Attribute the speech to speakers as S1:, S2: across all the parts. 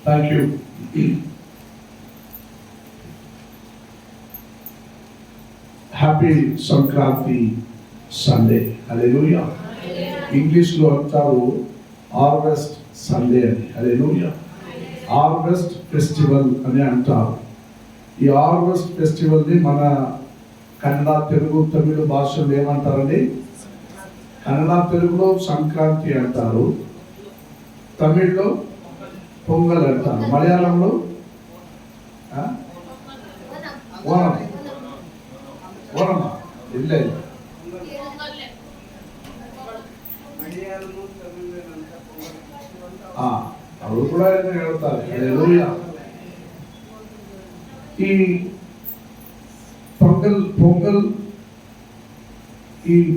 S1: Thank you. Happy Sankranti Sunday. Hallelujah. ఇంగ్లీష్లో అంటారు harvest Sunday అని. హల్లెలూయా. హార్వెస్ట్ ఫెస్టివల్ అని అంటారు. ఈ హార్వెస్ట్ ఫెస్టివల్ని మన కన్నడ, తెలుగు, తమిళ భాషలు ఏమంటారండి? కన్నడ, తెలుగులో సంక్రాంతి అంటారు, తమిళ్లో పొంగల్ అంటారు, మలయాళంలో ఓనం. ఓనమా? ఇల్లే. అవి కూడా ಹೇಳ್ತಾರೆ. హల్లెలూయా. ఈ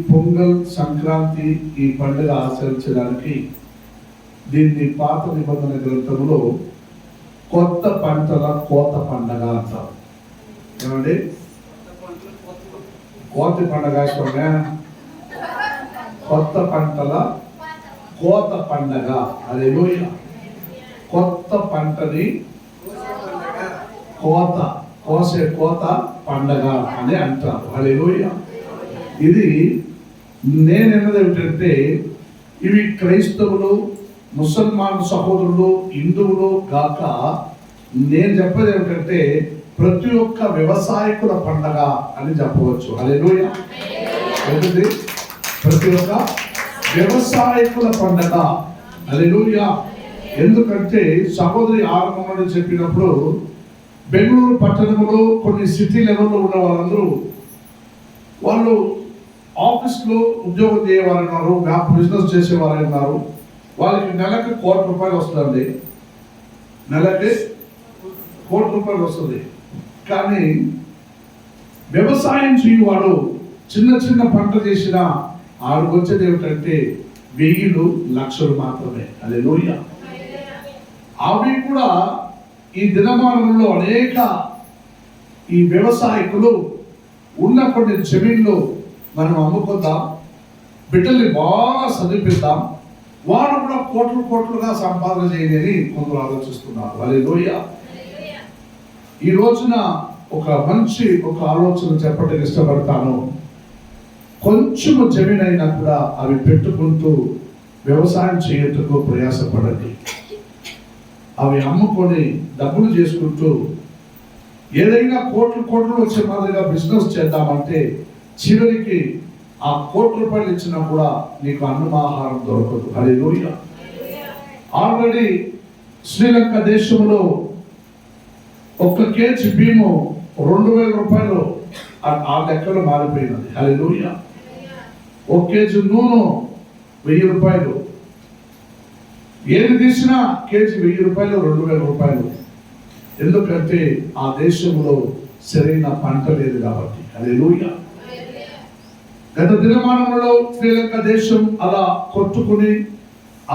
S1: పొంగల్ సంక్రాంతి ఈ పండుగ ఆచరించడానికి దీన్ని పాత నిబంధన గ్రంథంలో కొత్త పంటల కోత పండగ అంటారు. ఏమండి? కోత పండగ కొత్త పంటల కోత పండగ. హల్లెలూయా. కొత్త పంటని కోసే కోత పండగ అని అంటారు. హల్లెలూయా. ఇది నేనన్నది ఏమిటంటే, ఇవి క్రైస్తవులు, ముసల్మాన్ సహోదరులు, హిందువులు కాక నేను చెప్పేది ఏమిటంటే ప్రతి ఒక్క వ్యవసాయకుల పండగ అని చెప్పవచ్చు. హల్లెలూయా. ఏంటది? ప్రతి ఒక్క వ్యవసాయకుల పండగ. హల్లెలూయా. ఎందుకంటే సహోదరి ఆరంభంలో చెప్పినప్పుడు బెంగళూరు పట్టణంలో కొన్ని సిటీ లెవెల్లో ఉన్న వాళ్ళందరూ వాళ్ళు ఆఫీస్లో ఉద్యోగం చేయవారు ఉన్నారు, బిజినెస్ చేసేవారు ఉన్నారు. వాళ్ళకి నెలకి ₹1,00,00,000 వస్తుంది. నెలకి ₹1,00,00,000 వస్తుంది. కానీ వ్యవసాయం చేయవాడు చిన్న చిన్న పంట చేసిన ఆడికి వచ్చేది ఏమిటంటే 1,000 లక్షలు మాత్రమే. హల్లెలూయా. అవి కూడా ఈ దినమానంలో అనేక ఈ వ్యవసాయకులు ఉన్న కొన్ని జమీన్లు మనం అమ్ముకుందాం, బిడ్డల్ని బాగా చదివిద్దాం, వాడు కూడా కోట్లుగా సంపాదన చేయని కొందరు ఆలోచిస్తున్నారు. హల్లెలూయా. ఈ రోజున ఒక ఆలోచన చెప్పడానికి ఇష్టపడతాను. కొంచెము జమీన్ అయినా కూడా అవి పెట్టుకుంటూ వ్యవసాయం చేయటకు ప్రయాసపడండి. అవి అమ్ముకొని డబ్బులు చేసుకుంటూ ఏదైనా కోట్లు వచ్చే మాదిరిగా బిజినెస్ చేద్దామంటే చివరికి ఆ ₹1,00,00,000 ఇచ్చినా కూడా నీకు అన్నమాహారం దొరకదు. హల్లెలూయా. ఆల్రెడీ శ్రీలంక దేశంలో 1 కేజీ బియ్యము ₹2,000 ఆ లెక్కలో మారిపోయినది. హల్లెలూయా. 1 కేజీ నూనె ₹1,000. ఏది తీసినా కేజీ ₹1,000, ₹2,000. ఎందుకంటే ఆ దేశంలో సరైన పంట లేదు కాబట్టి. హల్లెలూయా. గత దినమానంలో శ్రీలంక దేశం అలా కొట్టుకుని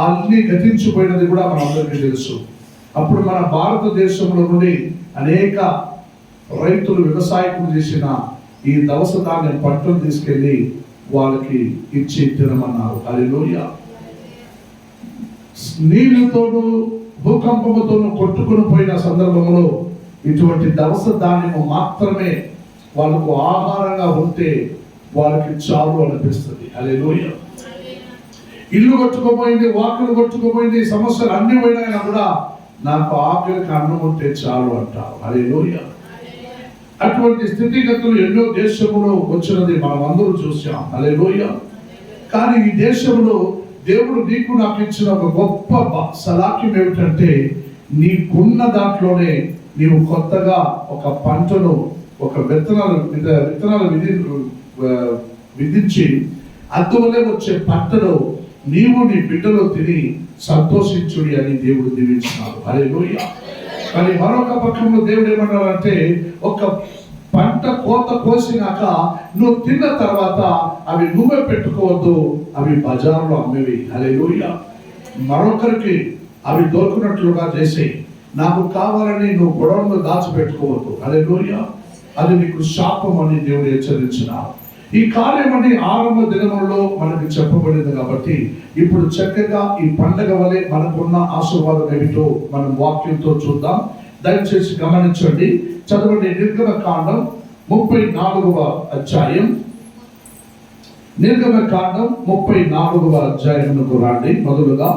S1: అన్ని గతించిపోయినది కూడా మనందరికీ తెలుసు. అప్పుడు మన భారతదేశంలో నుండి అనేక రైతులు, వ్యవసాయకులు చేసిన ఈ దవస ధాన్యం పంటలు తీసుకెళ్లి వాళ్ళకి ఇచ్చి తినమన్నారు. హల్లెలూయా. నీళ్లతోనూ భూకంపముతోనూ కొట్టుకుని పోయిన సందర్భంలో ఇటువంటి దవస ధాన్యము మాత్రమే వాళ్ళకు ఆహారంగా ఉంటే వాళ్ళకి చాలు అనిపిస్తుంది. హల్లెలూయా. ఇల్లు కొట్టుకుపోయింది, వాకులు కొట్టుకుపోయింది, సమస్యలు అన్ని పోయినా కూడా నాకు ఆకలికి అన్నం ఉంటే చాలు అంటారు. హల్లెలూయా. అటువంటి స్థితిగతులు ఎన్నో దేశంలో వచ్చినది మనం అందరూ చూసాం. హల్లెలూయా. కానీ ఈ దేశంలో దేవుడు నీకు నాకు ఇచ్చిన ఒక గొప్ప సలాక్యం ఏమిటంటే, నీకున్న దాంట్లోనే నీవు కొత్తగా ఒక పంటను, ఒక విత్తనాలు విధించి అందువల్లే వచ్చే పంటను నీవు నీ బిడ్డలో తిని సంతోషించుడి అని దేవుడు దీవించినాడు. హల్లెలూయా. కానీ మరొక పక్షంలో దేవుడు ఏమన్నాడంటే, ఒక పంట కోత కోసినాక నువ్వు తిన్న తర్వాత అవి నువ్వే పెట్టుకోవద్దు, అవి బజార్లో అమ్మేవి. హల్లెలూయా. మరొకరికి అవి దొరికినట్లుగా చేసి నాకు కావాలని నువ్వు గొడవలో దాచిపెట్టుకోవద్దు. హల్లెలూయా. అది నీకు శాపం అని దేవుడు హెచ్చరించినాడు. ఈ కార్యమని ఆరంభ దినములలో మనకి చెప్పబడింది కాబట్టి ఇప్పుడు చక్కగా ఈ పండగ వలె మనకున్న ఆశీర్వాదం ఏమిటో మనం వాక్యంతో చూద్దాం. దయచేసి గమనించండి, చదవండి. నిర్గమకాండం 34వ అధ్యాయం. నిర్గమకాండం 34వ అధ్యాయమునకు రండి. మొదలుగా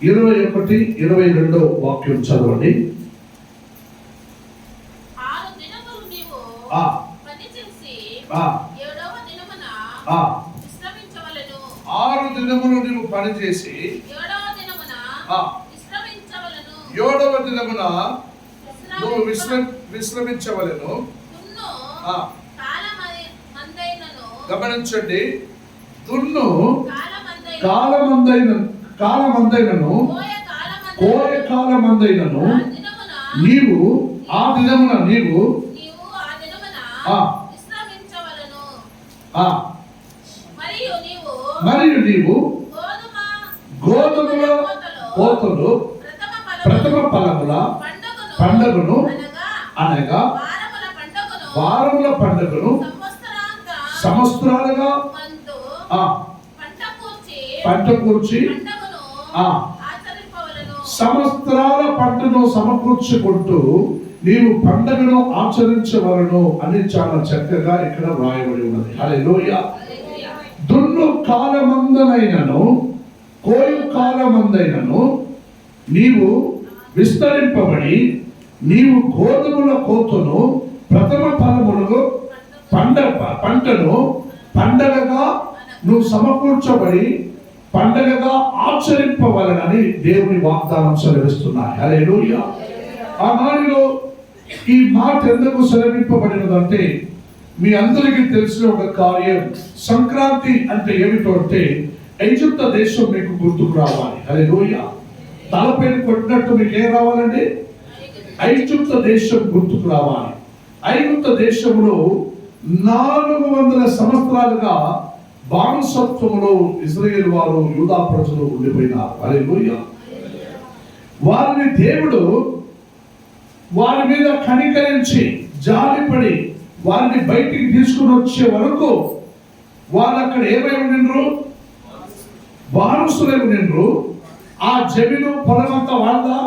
S1: 21, 22 వాక్యం చదవండి. 6 దినములు నీవు పనిచేసి 7వ దినమున నువ్వు విశ్రమించవలెను. గమనించండి, దున్ను కాలమందైనను కోయ కాలమందైనను నీవు ఆ దినమున మరియు నీవు గోధుమల కోతలు ప్రథమ ఫలముల పండుగను అనగా వారముల పండుగను సంవత్సరాలుగా పంట కూర్చి సంవత్సరాల పంటను సమకూర్చుకుంటూ నీవు పండుగను ఆచరించవలను అని చాలా చక్కగా ఇక్కడ వ్రాయబడి ఉన్నది. హల్లెలూయా. దున్ను కాలమందనైనను కోయు కాలమందైనను నీవు విస్తరింపబడి నీవు గోధుమల కోతను ప్రథమ ఫలములను పంటను పండగగా నువ్వు సమకూర్చబడి పండగగా ఆచరింపవలనని దేవుని వాగ్దానం సెలవిస్తున్నాయి. హల్లెలూయా. ఆ నాడిలో ఈ మాట ఎందుకు సెలవింపబడినదంటే మీ అందరికీ తెలిసిన ఒక కార్యం. సంక్రాంతి అంటే ఏమిటో అంటే ఐగుప్తు దేశం మీకు గుర్తుకు రావాలి. హల్లెలూయా. తలపైన కొట్టినట్టు మీకు ఏం రావాలండి? ఐగుప్తు దేశం గుర్తుకు రావాలి. ఐగుప్తు దేశంలో 400 సంవత్సరాలుగా బానిసత్వములో ఇశ్రాయేలు వారు, యూదా ప్రజలు ఉండిపోయినారు. హల్లెలూయా. వారిని దేవుడు వారి మీద కనికరించి జాలిపడి వారిని బయటికి తీసుకుని వచ్చే వరకు వాళ్ళు అక్కడ ఏమై ఉండినరు? వారసులై ఉండినరు. ఆ జమీను పొలమంతా వాళ్ళదా?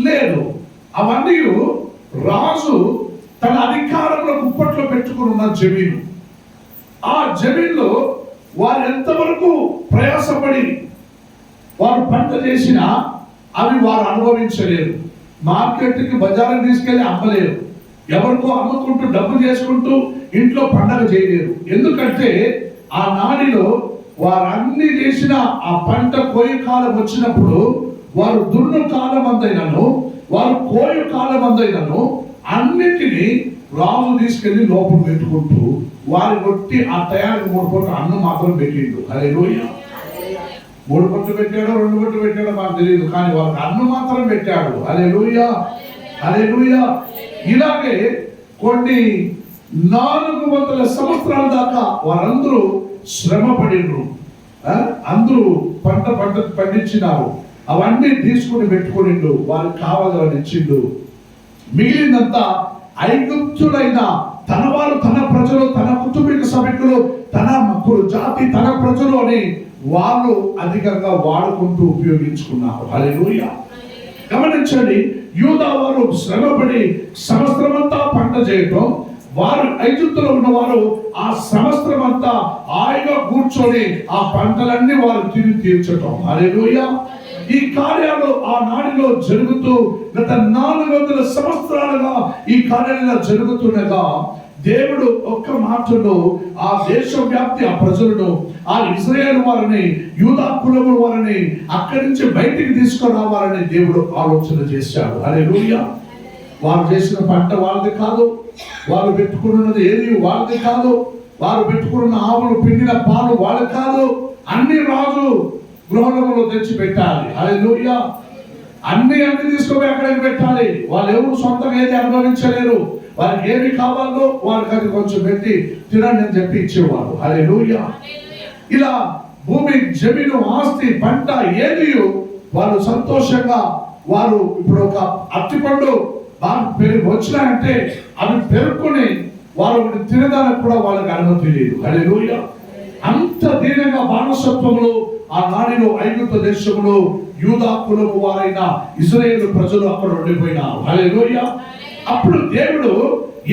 S1: లేదు. అవన్నీ రాజు తన అధికారంలో కుప్పట్లో పెట్టుకుని ఉన్న జమీను. ఆ జమీన్లో వారు ఎంతవరకు ప్రయాసపడి వారు పంట చేసినా అవి వారు అనుభవించలేరు. మార్కెట్కి బజార్కి తీసుకెళ్లి అమ్మలేరు. ఎవరికో అమ్ముకుంటూ డబ్బు చేసుకుంటూ ఇంట్లో పండగ చేయలేరు. ఎందుకంటే ఆ నాడిలో వారు అన్ని చేసిన ఆ పంట కోయి కాలం వచ్చినప్పుడు వారు దున్ను కాలం అందైనను వారు కోయి కాలం అందైనను అన్నిటినీ రాజు తీసుకెళ్లి లోపల పెట్టుకుంటూ వారి కొట్టి ఆ తయారీకి 3 పూట అన్నం మాత్రం పెట్టిండు. హల్లెలూయా. 3 పొట్లు పెట్టాడో 2 పొట్లు పెట్టాడో మాకు తెలియదు, కానీ వాళ్ళకి అన్నం మాత్రం పెట్టాడు. హల్లెలూయా. హల్లెలూయా. ఇలాగే కొన్ని 400 సంవత్సరాల దాకా వారందరూ శ్రమ పడినరు. అందరూ పంట పండించినారు. అవన్నీ తీసుకుని పెట్టుకునిండు. వారికి కావాలని ఇచ్చిండు. మిగిలినంతా ఐగుప్తులైన తన వారు, తన ప్రజలు, తన కుటుంబిక సభ్యులు, తన జాతి, తన ప్రజలు అని వాళ్ళు అధికంగా వాడుకుంటూ ఉపయోగించుకున్నారు. హల్లెలూయా. గమనించండి, యూదా వారు శ్రమపడి సంవత్సరమంతా పంట చేయటం, వారు ఐగుప్తులో ఉన్నవారు ఆ సంవత్సరమంతా హాయిగా కూర్చొని ఆ పంటలన్నీ వారు తిని తీర్చటం. హల్లెలూయా. ఈ కార్యాలు ఆ నాడిలో జరుగుతూ గత 400 సంవత్సరాలుగా ఈ కార్యాలు జరుగుతుండగా దేవుడు ఒక్క మాటలో ఆ దేశ వ్యాప్తి ఆ ప్రజలను, ఆ ఇశ్రాయేలు వారిని, యూదా కులము వారిని అక్కడి నుంచి బయటికి తీసుకురావాలని దేవుడు ఆలోచన చేశాడు. హల్లెలూయా. వారు చేసిన పంట వాళ్ళది కాదు, వారు పెట్టుకున్నది ఏది వాళ్ళది కాదు, వారు పెట్టుకున్న ఆవులు పిండిన పాలు వాళ్ళది కాదు. అన్ని రాజు గృహంలో తెచ్చి పెట్టాలి. హల్లెలూయా. అన్ని తీసుకుపోయి అక్కడికి పెట్టాలి. వాళ్ళు ఎవరు సొంతంగా ఏది అనుభవించలేరు. వారికి ఏమి కావాలో వారికి అది కొంచెం పెట్టి తినండి అని చెప్పి ఇచ్చేవారు. హల్లెలూయా. ఇలా భూమి, జమీను, ఆస్తి, పంట ఏది వాళ్ళు సంతోషంగా వారు ఇప్పుడు ఒక అరటిపండు బాగా వచ్చినాయంటే అవి పెరుక్కుని వారు తినడానికి కూడా వాళ్ళకి అనుమతి లేదు. హల్లెలూయా. అంత దీనంగా బానిసత్వంలో ఆ నాడిలో ఐగుప్తు దేశంలో యూదా కులము వారైన ఇశ్రాయేలు ప్రజలు అక్కడ ఉండిపోయినారు. హల్లెలూయా. అప్పుడు దేవుడు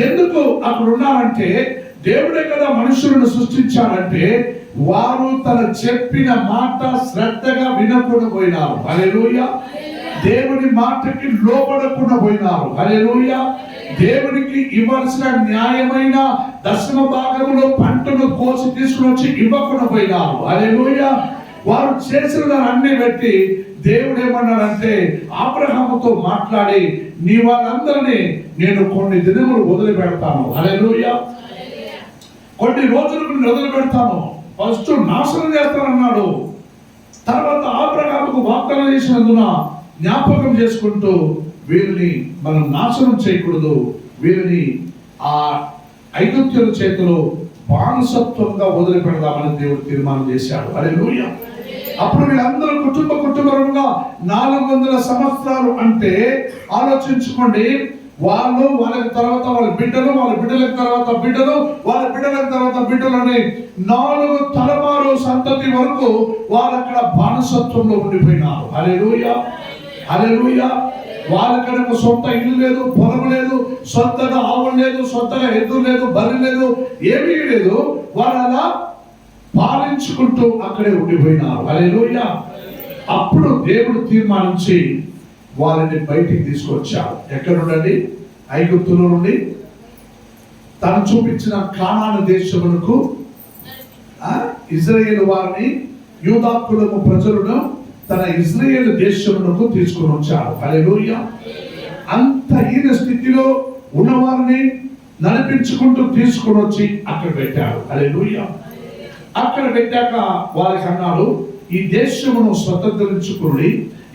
S1: ఎందుకు అక్కడ ఉన్నారంటే, దేవుడే కదా మనుషులను సృష్టించాలంటే వారు తన చెప్పిన మాట శ్రద్ధగా వినకుండా పోయినారు. హల్లెలూయా. దేవుని మాటకి లోబడకుండా పోయినారు. హల్లెలూయా. దేవునికి ఇవ్వాల్సిన న్యాయమైన దశమ భాగంలో పంటను కోసి తీసుకుని వచ్చి ఇవ్వకుండా పోయినారు. హల్లెలూయా. వారు చేసిన అన్ని బట్టి దేవుడు ఏమన్నాడంటే అబ్రహాముతో మాట్లాడి, నీ వాళ్ళందరినీ నేను కొన్ని దినములు వదిలిపెడతాను. హల్లెలూయా. కొన్ని రోజులకు వదిలిపెడతాను, ఫస్ట్ నాశనం చేస్తానన్నాడు. తర్వాత అబ్రహాముకు వాగ్దానం చేసినందున జ్ఞాపకం చేసుకుంటూ వీరిని మనం నాశనం చేయకూడదు, వీరిని ఆ ఐగుప్తుల చేతిలో బానిసత్వంగా వదిలిపెడదామని దేవుడు తీర్మానం చేశాడు. హల్లెలూయా. అప్పుడు వీళ్ళందరూ కుటుంబంగా 400 సంవత్సరాలు అంటే ఆలోచించుకోండి. వాళ్ళకి తర్వాత వాళ్ళ బిడ్డలు, వాళ్ళ బిడ్డలకు తర్వాత బిడ్డలు, వాళ్ళ బిడ్డలకు తర్వాత బిడ్డలు అని 4 తలమారు సంతతి వరకు వాళ్ళు అక్కడ బానిసత్వంలో ఉండిపోయినారు. హల్లెలూయా. హల్లెలూయా. వాళ్ళకన్నా సొంత ఇల్లు లేదు, పొలం లేదు, సొంతగా ఆవులు లేదు, సొంతగా ఎద్దు లేదు, బర్రె లేదు, ఏమీ లేదు. వాళ్ళు అలా పాలించుకుంటూ అక్కడే ఉండిపోయినారు. హల్లెలూయా. అప్పుడు దేవుడు తీర్మానించి వాళ్ళని బయటికి తీసుకొచ్చాడు. ఎక్కడ నుండి? ఐగుప్తులో నుండి తను చూపించిన కానాను దేశమునకు ఇజ్రాయేలు వారిని, యూదా కులము ప్రజలను తన ఇజ్రాయేలు దేశమునకు తీసుకొని వచ్చాడు. హల్లెలూయా. అంత హీన స్థితిలో ఉన్నవారిని నడిపించుకుంటూ తీసుకొని వచ్చి అక్కడ పెట్టాడు. హల్లెలూయా. అక్కడ పెట్టాక వారికి అన్నాడు, ఈ దేశమును స్వతంత్రించుకుని,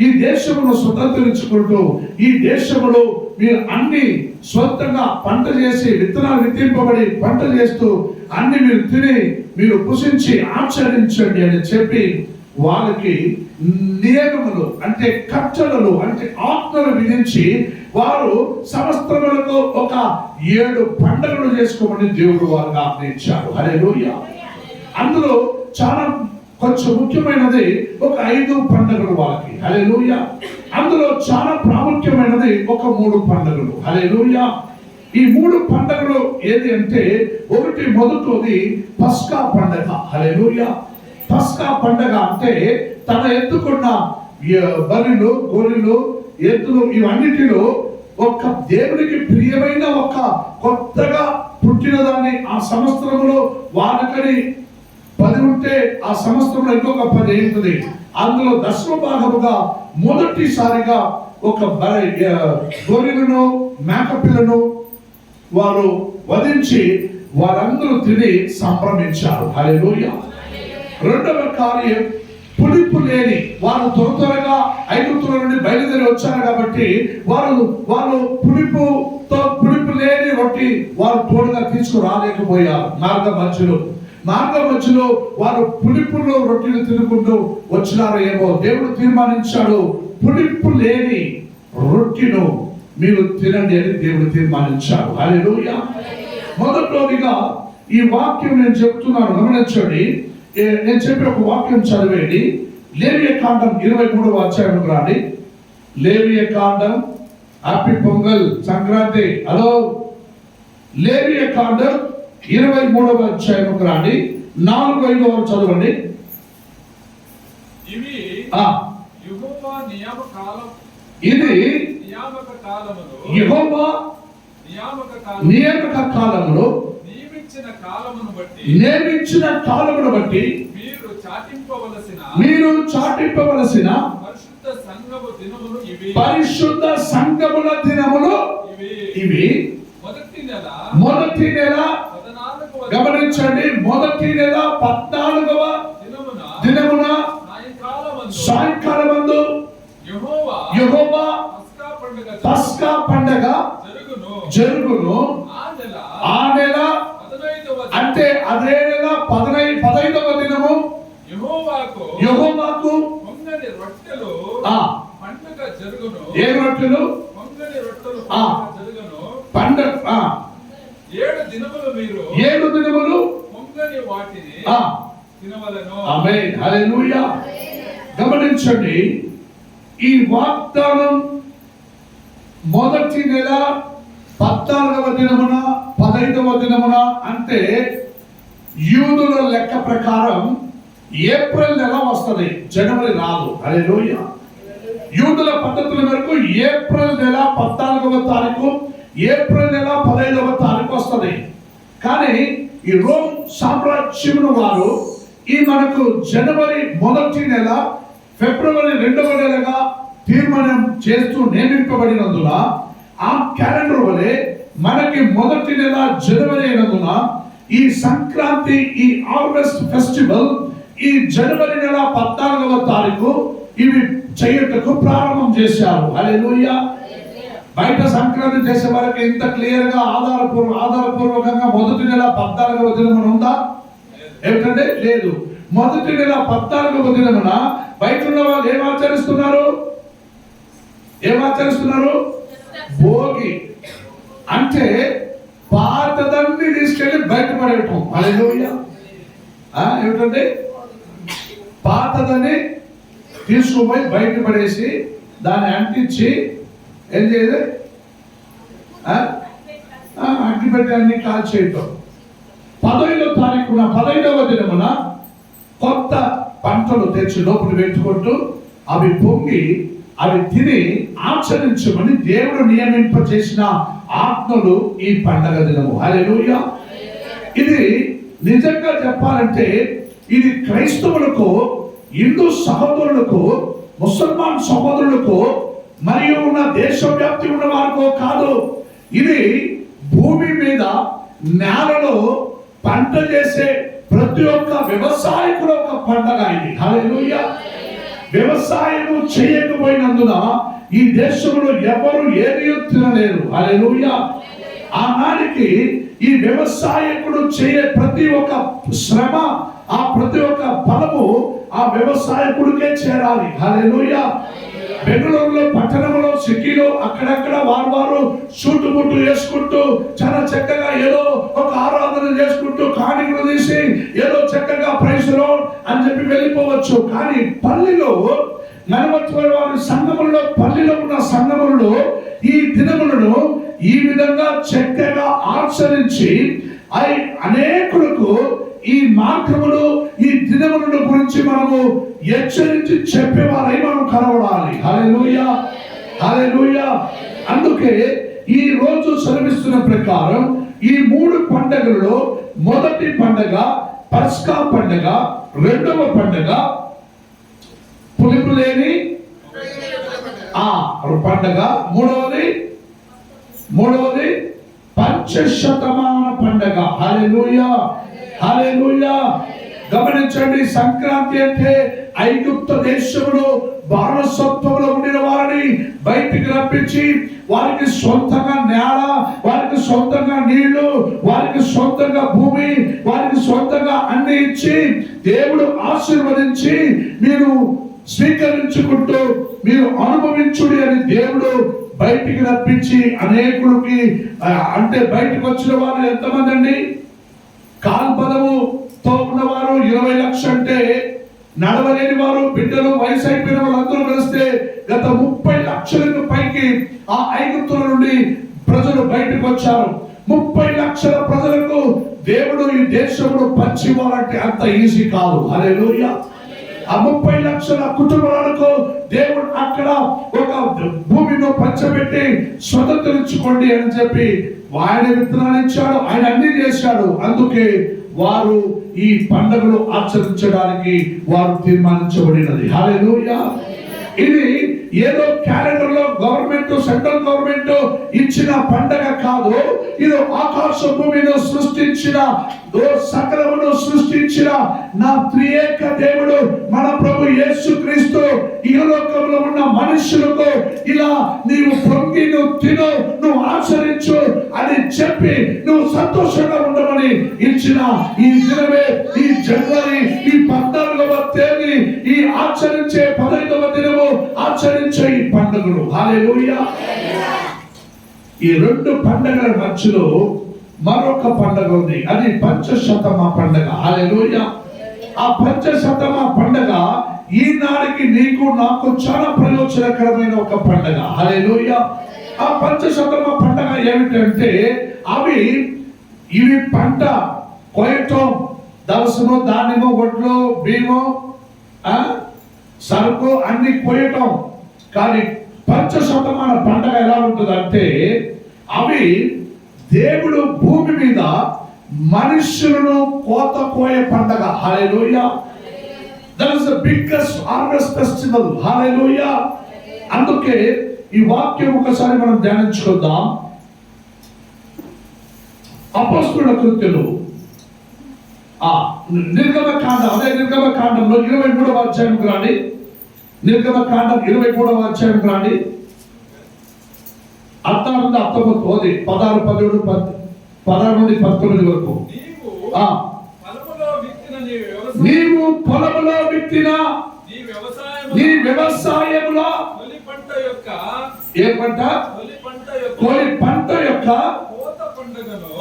S1: ఈ దేశమును స్వతంత్రించుకుంటూ ఈ దేశములో మీరు అన్ని స్వంతంగా పంట చేసి, విత్తనాలు విత్తింపబడి పంట చేస్తూ అన్ని మీరు తిని మీరు పుషించి ఆచరించండి అని చెప్పి వాళ్ళకి నియమములు అంటే కట్టడలు అంటే ఆజ్ఞలు విధించి వారు సంవత్సరములకు ఒక 7 పండుగలు చేసుకోమని దేవుడు వారికి ఆజ్ఞయించారు. హల్లెలూయా. అందులో చాలా కొంచెం ముఖ్యమైనది ఒక 5 పండుగలు వాళ్ళకి. హల్లెలూయా. అందులో చాలా ప్రాముఖ్యమైనది ఒక 3 పండుగలు. హల్లెలూయా. ఈ 3 పండుగలు ఏది అంటే, మొదటిది పస్కా పండుగ. హల్లెలూయా. పస్కా పండుగ అంటే తన ఎత్తుకున్న బలిలు, గొర్రెలు, ఎద్దులు ఇవన్నిటిలో ఒక దేవునికి ప్రియమైన ఒక కొత్తగా పుట్టిన దాన్ని ఆ సంవత్సరంలో వాళ్ళకని 10 ఉంటే ఆ సంవత్సరంలో ఇంకొక 10 అవుతుంది. అందులో దశమ భాగముగా మొదటిసారిగా ఒక గొర్రెలను, మేకపిల్లను వారు వధించి వారందరూ తిని సంభ్రమించారు. హల్లెలూయా. రెండవ కార్యం పులిపు లేని, వారు త్వరగా ఐగుప్తుల నుండి బయలుదేరి వచ్చారు కాబట్టి వారు పులిపు లేని రొట్టి వారు తోడుగా తీసుకురాలేకపోయారు. మార్గ మధ్యలో వారు పులిపులో రొట్టెలు తినుకుంటూ వచ్చినారు. ఏమో దేవుడు తీర్మానించాడు, పులిపు లేని రొట్టెను మీరు తినండి అని దేవుడు తీర్మానించాడు. హల్లెలూయా. మొదటిగా ఈ వాక్యం నేను చెప్తున్నాను, గమనించండి. నేను చెప్పి ఒక వాక్యం చదివేది. లేవియ కాండం 23వ అధ్యాయం రాండి. లేవియ కాండం, హ్యాపీ పొంగల్, సంక్రాంతి. హలో. లేవియ కాండం 23వ అధ్యాయం రాండి. 4-5 వరకు చదవండి. ఇది యెహోవా నియామక కాలములో నియమించిన కాలమును బట్టి మీరు చాటింపవలసిన పరిశుద్ధ సంఘముల దినములు ఇవి. మొదటి నెల గమనించండి, మొదటి నెల 14వ దినమున సాయంకాలమందు యెహోవా పస్కా పండగ జరుగును. ఆ నెల అంటే అదే నెల 15వ దినము యెహోవాకు పండుగ జరుగును. ఏ రొట్టెలు? పండుగ 7 దినములు ఆమేన్, హల్లెలూయా. గమనించండి, ఈ వాగ్దానం మొదటి నెల 14వ దినమున 15వ దినమున అంటే యూదుల లెక్క ప్రకారం ఏప్రిల్ నెల వస్తుంది, జనవరి రాదు. హల్లెలూయా. యూదుల పద్ధతుల మేరకు ఏప్రిల్ నెల 14వ తారీఖు, ఏప్రిల్ నెల 15వ తారీఖు వస్తుంది. కానీ ఈ రోమ్ సామ్రాజ్యం వారు ఈ మనకు జనవరి మొదటి నెల, ఫిబ్రవరి 2వ నెలగా తీర్మానం చేస్తూ నియమింపబడినందున ఆ క్యాలెండర్ వలె మనకి మొదటి నెల జనవరి అయినందున ఈ సంక్రాంతి, ఈ హార్వెస్ట్ ఫెస్టివల్ ఈ జనవరి నెల 14వ తారీఖు ఇవి చేయటకు ప్రారంభం చేశారు. హల్లెలూయా. బయట సంక్రాంతి చేసే వరకు ఇంత క్లియర్ గా ఆధారపూర్వకంగా మొదటి నెల 14వ దినమున ఉందా? ఏమిటంటే లేదు. మొదటి నెల 14వ దినమున బయట ఉన్న వాళ్ళు ఏం ఆచరిస్తున్నారు? భోగి. అంటే పాతదాన్ని తీసుకెళ్లి బయటపడేయటం. హల్లెలూయా. ఏమిటంటే పాతదని తీసుకుపోయి బయటపడేసి దాన్ని అంటించి ఏం చేయదు, అగ్గిపెట్టి అన్ని కాల్చేయటం. 15వ తారీఖున 15వ దినమున కొత్త పంటలు తెచ్చి లోపల పెట్టుకుంటూ అవి పొంగి అవి తిని ఆచరించమని దేవుడు నియమింపచేసిన ఆజ్ఞలు ఈ పండగ దినము. హల్లెలూయా. ఇది నిజంగా చెప్పాలంటే ఇది క్రైస్తవులకు, హిందూ సహోదరులకు, ముసల్మాన్ సహోదరులకు మరియు ఉన్న దేశవ్యాప్తి ఉన్న వారికో కాదు. ఇది భూమి మీద నేలలో పంట చేసే ప్రతి ఒక్క వ్యవసాయకుడు ఒక పండగ ఇది. హల్లెలూయా. వ్యవసాయం చేయకపోయినందున ఈ దేశంలో ఎవరు ఏది తినలేరు. హల్లెలూయా. ఆనాడికి ఈ వ్యవసాయకుడు చేయే ప్రతి ఒక్క శ్రమ, ఆ ప్రతి ఒక్క ఫలము ఆ వ్యవసాయకుడికే చేరాలి. హల్లెలూయా. బెంగళూరులో పట్టణంలో సిటీలో అక్కడక్కడ వారు సూటు బుట్టు వేసుకుంటూ చాలా చక్కగా ఏదో ఒక ఆరాధన చేసుకుంటూ కాணிకలు తీసి ఏదో చక్కగా ప్రైజ్ లార్డ్ అని చెప్పి వెళ్ళిపోవచ్చు. కానీ పల్లిలో నలమత్వారి వారి సంఘములలో, పల్లిలో ఉన్న సంఘములలో ఈ దినములను ఈ విధంగా చక్కగా ఆచరించి అనేకులకు ఈ మార్గములు, ఈ దినములను గురించి మనము హెచ్చరించి చెప్పేవారై మనం కనబడాలి. హల్లెలూయా, హల్లెలూయా. అందుకే ఈ రోజు సెలవిస్తున్న ప్రకారం ఈ 3 పండుగలలో మొదటి పండుగ పస్కా పండుగ, రెండవ పండుగ పులుపు లేని పండుగ, మూడవది పంచశతమాన పండుగ. హల్లెలూయా, హల్లెలూయా. గమనించండి, సంక్రాంతి అంటే ఐగుప్తు దేశంలో బానిసత్వంలో ఉండిన వారిని బయటికి రప్పించి వారికి సొంతంగా నేల, వారికి సొంతంగా నీళ్లు, వారికి సొంతంగా భూమి, వారికి సొంతంగా అన్ని ఇచ్చి దేవుడు ఆశీర్వదించి మీరు స్వీకరించుకుంటూ మీరు అనుభవించుడి అని దేవుడు బయటికి రప్పించి అనేకుడికి, అంటే బయటకు వచ్చిన వారు ఎంతమంది అండి? కాల్పదముతో ఉన్నవారు 20 లక్షలు అంటే నడవలేని వారు, బిడ్డలు, వయసు అయిపోయిన వాళ్ళందరూ కలిస్తే గత 30 లక్షలకు పైకి ఆ ఐగుప్తుల నుండి ప్రజలు బయటకు వచ్చారు. 30 లక్షల ప్రజలకు దేవుడు ఈ దేశంలో పంచివ్వాలంటే అంత ఈజీ కాదు. హల్లెలూయా. ఆ 30 లక్షల కుటుంబాలకు దేవుడు అక్కడ ఒక భూమిలో పంచబెట్టి స్వతంత్రించుకోండి అని చెప్పి ఆయన విత్తనాలు ఇచ్చాడు, ఆయన అన్ని చేశాడు. అందుకే వారు ఈ పండుగలు ఆచరించడానికి వారు తీర్మానించబడినది. హల్లెలూయా. ఇది ఏదో క్యాలెండర్ లో గవర్నమెంట్, సెంట్రల్ గవర్నమెంట్ ఇచ్చిన పండగ కాదు. ఇది ఆకాశ భూమిని సృష్టించిన, సకలమును సృష్టించిన నా త్రియేక దేవుడు మన ప్రభు యేసుక్రీస్తు ఈ లోకంలో ఉన్న మనుషులకు ఇలా నీవు పొంగి, నువ్వు తిను, నువ్వు ఆచరించు అని చెప్పి నువ్వు సంతోషంగా ఉండమని ఇచ్చిన ఈ దినమే, ఈ జనవరి ఈ 14వ తేదీ, ఈ ఆచరించే 15వ దినము ఆచరించే ఈ పండుగలు. హల్లెలూయా. ఈ 2 పండుగల మధ్యలో మరొక పండుగ ఉంది, అది పంచశతమ పండుగ. హల్లెలూయా. ఆ పంచశతమ పండగ ఈనాడికి నీకు నాకు చాలా ప్రయోజనకరమైన ఒక పండగ. హల్లెలూయా. ఆ పంచశతమ పండగ ఏమిటంటే ఇవి పంట కోయటం, దవసము, ధాన్యము, వడ్లు, బియ్యము, సరుకు అన్ని కోయటం. కానీ పంచశతమాన పండగ ఎలా ఉంటుందంటే అవి దేవుడు భూమి మీద మనుషులను కోత కోయే పండగ. Hallelujah. That is the biggest harvest festival. Hallelujah. అందుకే ఈ వాక్యం ఒకసారి మనం ధ్యానించుకుందాం. అపొస్తలుల కృత్యాలు నిర్గమకాండం, అదే నిర్గమకాండంలో 23వ అధ్యాయంకు రండి. నిర్గమకాండం 23వ అధ్యాయంకు రండి. 16 నుండి 19, 16, 17, 16 నుండి 19 వరకు. నీవు పొలములో విత్తిన నీ వ్యవసాయములో ఏ పంట? కోలి పంట యొక్క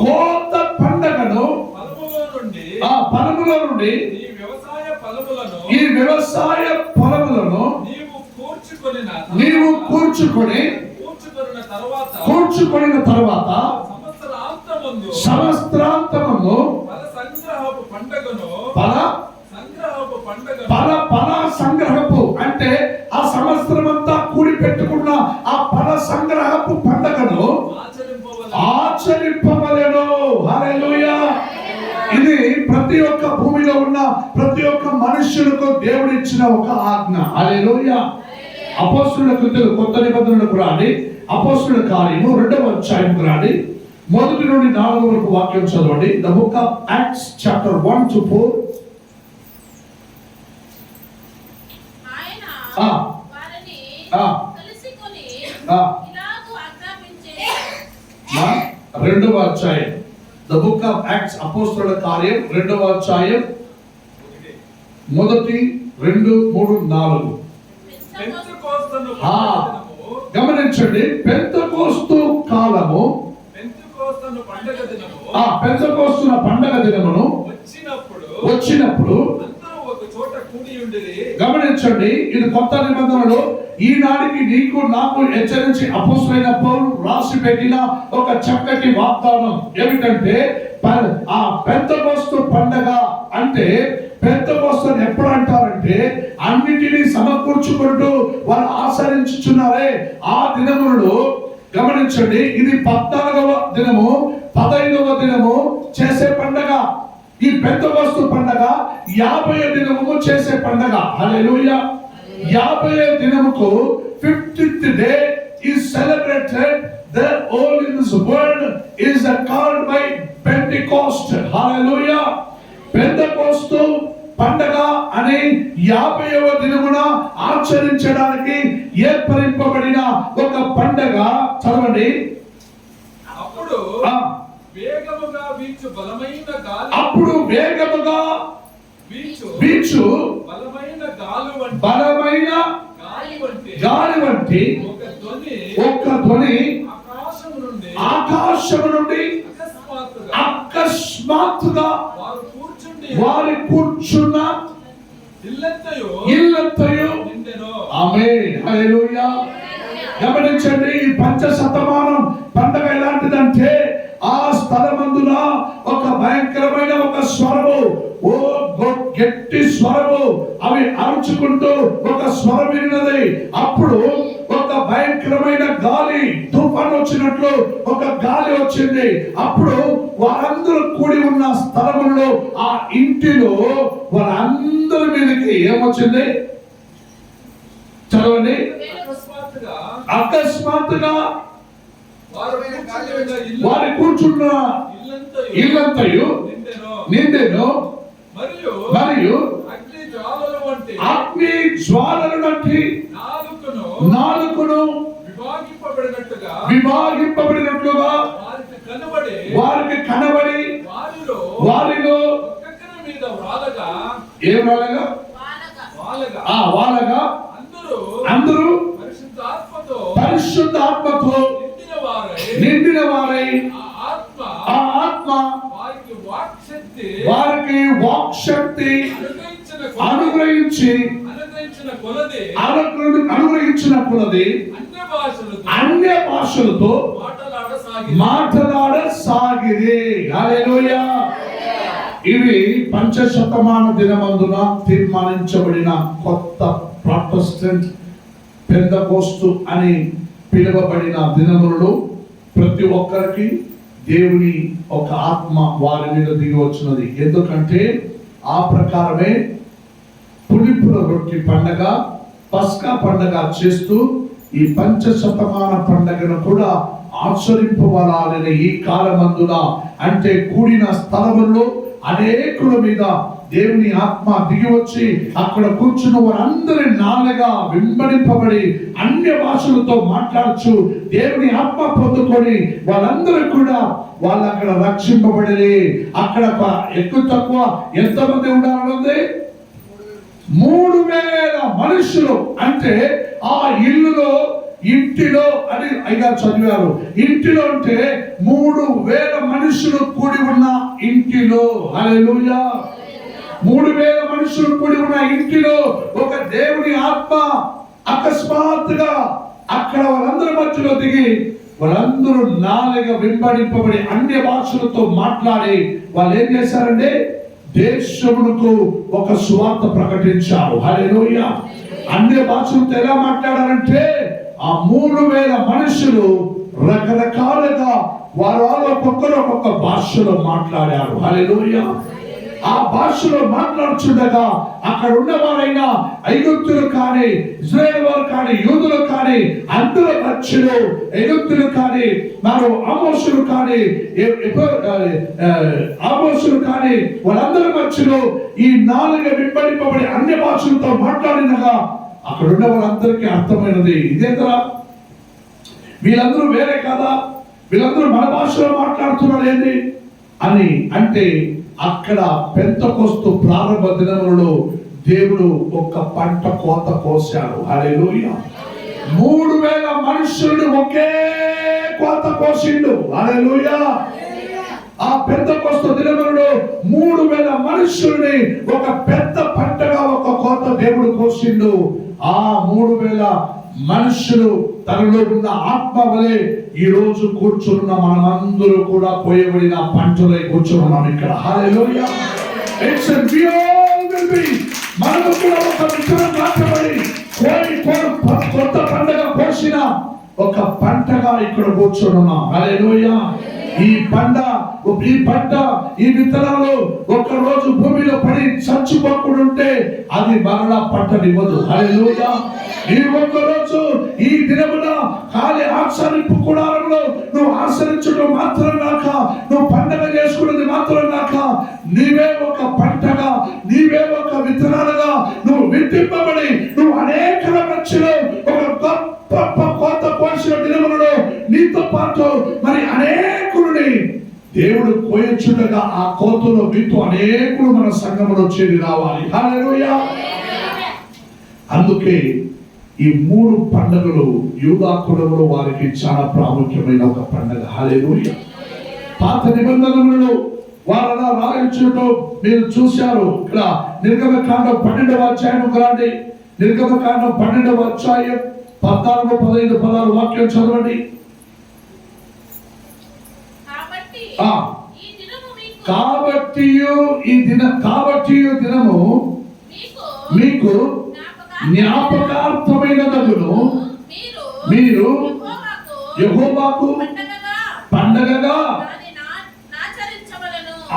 S1: కోత పండగను పొలములో నుండి ఈ వ్యవసాయ పొలములను నీవు కూర్చుకొనిన తర్వాత సంవత్సరాంతమందు ఫల సంగ్రహపు అంటే ఆ సంవత్సరం అంతా కూడి పెట్టుకున్న ఆ ఫల సంగ్రహపు పండగను ఆచరింపవలెను. హల్లెలూయా. ఇది ప్రతి ఒక్క భూమిలో ఉన్న ప్రతి ఒక్క మనుష్యులకు దేవుడు ఇచ్చిన ఒక ఆజ్ఞ. హల్లెలూయా. అపొస్తలుల కృత్యాలు కొత్త నిబంధనలకు రాని అపొస్తలుల కార్యము 2వ అధ్యాయంకు రాని 1 నుండి 4 వరకు వాక్యం చదవండి. The book of acts chapter 1 to 4. రెండవ అధ్యాయం ద బుక్ ఆఫ్ యాక్ట్స్ అపొస్తలుల కార్యం 2వ అధ్యాయం 1, 2, 3, 4. గమనించండి. పెంతెకోస్తు కాలము, పెంతెకోస్తున్న పండగ దినమును వచ్చినప్పుడు గమనించండి. ఇది కొత్త నిబంధనలో ఈనాడికి నీకు నాకు హెచ్చరించి అపొస్తలుడైన పౌలు రాసి పెట్టిన ఒక చక్కటి వాగ్దానం ఏమిటంటే ఆ పెంతెకోస్తు పండగ అంటే పెంతెకోస్తుని ఎప్పుడు అంటారంటే అన్నిటినీ సమకూర్చుకుంటూ వారు ఆచరించుచున్నారే ఆ దినములలో గమనించండి. ఇది 14వ దినము 15వ దినము చేసే పండగ. ఈ పెంతెకోస్తు పండగ 50వ దినము చేసే పండగ. హల్లెలూయా. 50వ దినముకు 50th day is celebrated. The all in this world is called by Pentecost. Hallelujah. Pentecost పండగ అనే 50వ దినమున ఆచరించడానికి ఏర్పరింపబడిన ఒక పండగ. చదవండి. అప్పుడు వేగముగా వీచు బలమైన గాలి వంటి ఒక ధ్వని ఆకాశము నుండి అకస్మాత్తుగా వారి కూర్చున్న ఇల్లంతయు ఆమేన్. హల్లెలూయా. గమనించండి. ఈ పంచశతమానం పండగ ఎలాంటిదంటే ఆ స్థలమందున ఒక భయంకరమైన ఒక స్వరము, ఓ గట్టి స్వరము అవి అరుచుకుంటూ ఒక స్వరం వినినది. అప్పుడు ఒక భయంకరమైన గాలి, తుఫాను వచ్చినట్లు ఒక గాలి వచ్చింది. అప్పుడు వారందరూ కూడి ఉన్న స్థలములో ఆ ఇంటిలో వారందరి మీదకి ఏమొచ్చింది? చదవండి. అకస్మాత్తుగా వారి కూర్చున్న ఇల్లంతయు నిండెను మరియు అగ్ని జ్వాలలు వంటి నాలుకను విభాగింపబడినట్లుగా వారికి కనబడి వారిలో ఏం వాలగా అందరూ పరిశుద్ధాత్మతో నిండిన వారై ఆ ఆత్మ వారికి వాక్ శక్తి అనుగ్రహించిన కొలది అన్య భాషలతో మాట్లాడసాగిరి. హల్లెలూయా. ఇవి పంచశతమాన దినమందున తీర్మానించబడిన కొత్త ప్రాటెస్టెంట్ పెంతెకోస్తు అని పిలువబడిన దినములలో ప్రతి ఒక్కరికి దేవుని ఒక ఆత్మ వారి మీద దిగి వచ్చినది. ఎందుకంటే ఆ ప్రకారమే పులిపుల రొట్టె పండగ, పస్కా పండగ చేస్తూ ఈ పంచశతమాన పండగను కూడా ఆచరింపబడాలని ఈ కాలమందున, అంటే కూడిన స్థలములో అనేకుల మీద దేవుని ఆత్మ దిగి వచ్చి అక్కడ కూర్చున్న వారందరి నాలుగా వెంబడింపబడి అన్య భాషలతో మాట్లాడచ్చు దేవుని ఆత్మ పొందుకొని వాళ్ళందరూ కూడా వాళ్ళు అక్కడ రక్షింపబడి, అక్కడ ఎక్కువ తక్కువ ఎంతమంది ఉండాలన్నది 3000 మనుషులు. అంటే ఆ ఇంటిలో అని అయ్యగారు చదివారు. ఇంటిలో అంటే 3000 మనుషులు కూడి ఉన్న ఇంటిలో. హల్లెలూయా. 3000 మనుషులు కూడి ఉన్న ఇంటిలో ఒక దేవుని ఆత్మ అకస్మాత్తుగా అక్కడ వాళ్ళందరి మధ్యలో దిగి వాళ్ళందరూ నాలుగా వెంబడింపబడి అన్య భాషలతో మాట్లాడి వాళ్ళు ఏం చేశారంటే దేశమునకు ఒక సువార్త ప్రకటించారు. హల్లెలూయా. అన్య భాషలతో ఎలా మాట్లాడారంటే ఆ 3000 మనుషులు రకరకాలుగా వారు ఒక్కొక్క భాషలో మాట్లాడారు. హల్లెలూయా. ఆ భాషలో మాట్లాడుచుండగా అక్కడ ఉన్నవారైనా ఐగుప్తులు కానీ, ఇశ్రాయేలు వారు కానీ, యూదులు కానీ, అందరూ మధ్యలో ఐగుప్తులు కానీ, మరి ఆమోసులు కానీ వాళ్ళందరి మధ్యలో ఈ 4 వెంబడింపబడి అన్య భాషలతో మాట్లాడినగా అక్కడ ఉన్న వాళ్ళందరికీ అర్థమైనది, ఇదేంటరా వీళ్ళందరూ వేరే కాదా, వీళ్ళందరూ మన భాషలో మాట్లాడుతున్నారు ఏంటి అని. అంటే అక్కడ పెంతెకోస్తు ప్రారంభ దినములలో దేవుడు ఒక పంట కోత కోశాడు. హల్లెలూయా. 3000 మనుషులను ఒకే కోత కోసిండు. హల్లెలూయా. ఆ పెంతెకోస్తు దినములలో 3000 మనుషుల్ని ఒక పెద్ద పంటగా ఒక కోత దేవుడు కోసిండు. ఆ 3000 మనుషులు తనలో ఉన్న ఆత్మ వలె ఈ రోజు కూర్చున్న మనమందరూ కూడా పోయబడిన పంటలై కూర్చున్నాం ఇక్కడ. హల్లెలూయా. మనము కూడా ఒక విత్తనం నాటబడి కొత్త పంటగా కోసిన ఒక పంటగా ఇక్కడ కూర్చున్నాం. హల్లెలూయా. ఈ పంట ఈ విత్తనాలు ఒక రోజు భూమిలో పడి చచ్చిపోకుంటే అది మరలా పంటనివ్వదు. హల్లెలూయా. ఈ ఒక్క రోజు ఈ దినమున ఖాళీ ఆచరింపు కూడారంలో నువ్వు ఆచరించడం మాత్రం కాక, నువ్వు పండగ చేసుకున్నది మాత్రం కాక, నీవే ఒక పంటగా, నీవే ఒక విత్తనాలుగా నువ్వు విత్తింపబడి నువ్వు అనేకల మధ్యలో ఒక గొప్ప కోత కోసిన దినములలో నీతో పాటు మరి అనేకులని దేవుడు కోయచుండగా ఆ కోతలో విత్తు అనేకులు మన సంఘములో చేరి రావాలి. హల్లెలూయా. అందుకే ఈ 3 పండుగలు యూదా కులంలో వారికి చాలా ప్రాముఖ్యమైన ఒక పండుగ. హల్లెలూయా. పాత నిబంధనలలో వారు అలా రాయించడం మీరు చూశారు. ఇక్కడ నిర్గమకాండం 12వ అధ్యాయం రాండి. నిర్గమకాండం 12వ అధ్యాయం 14, 15, 16 వాక్యం చదవండి. కాబట్టి ఈ దినము మీకు జ్ఞాపకార్థమైనదగును. మీరు యెహోవాకు పండగగా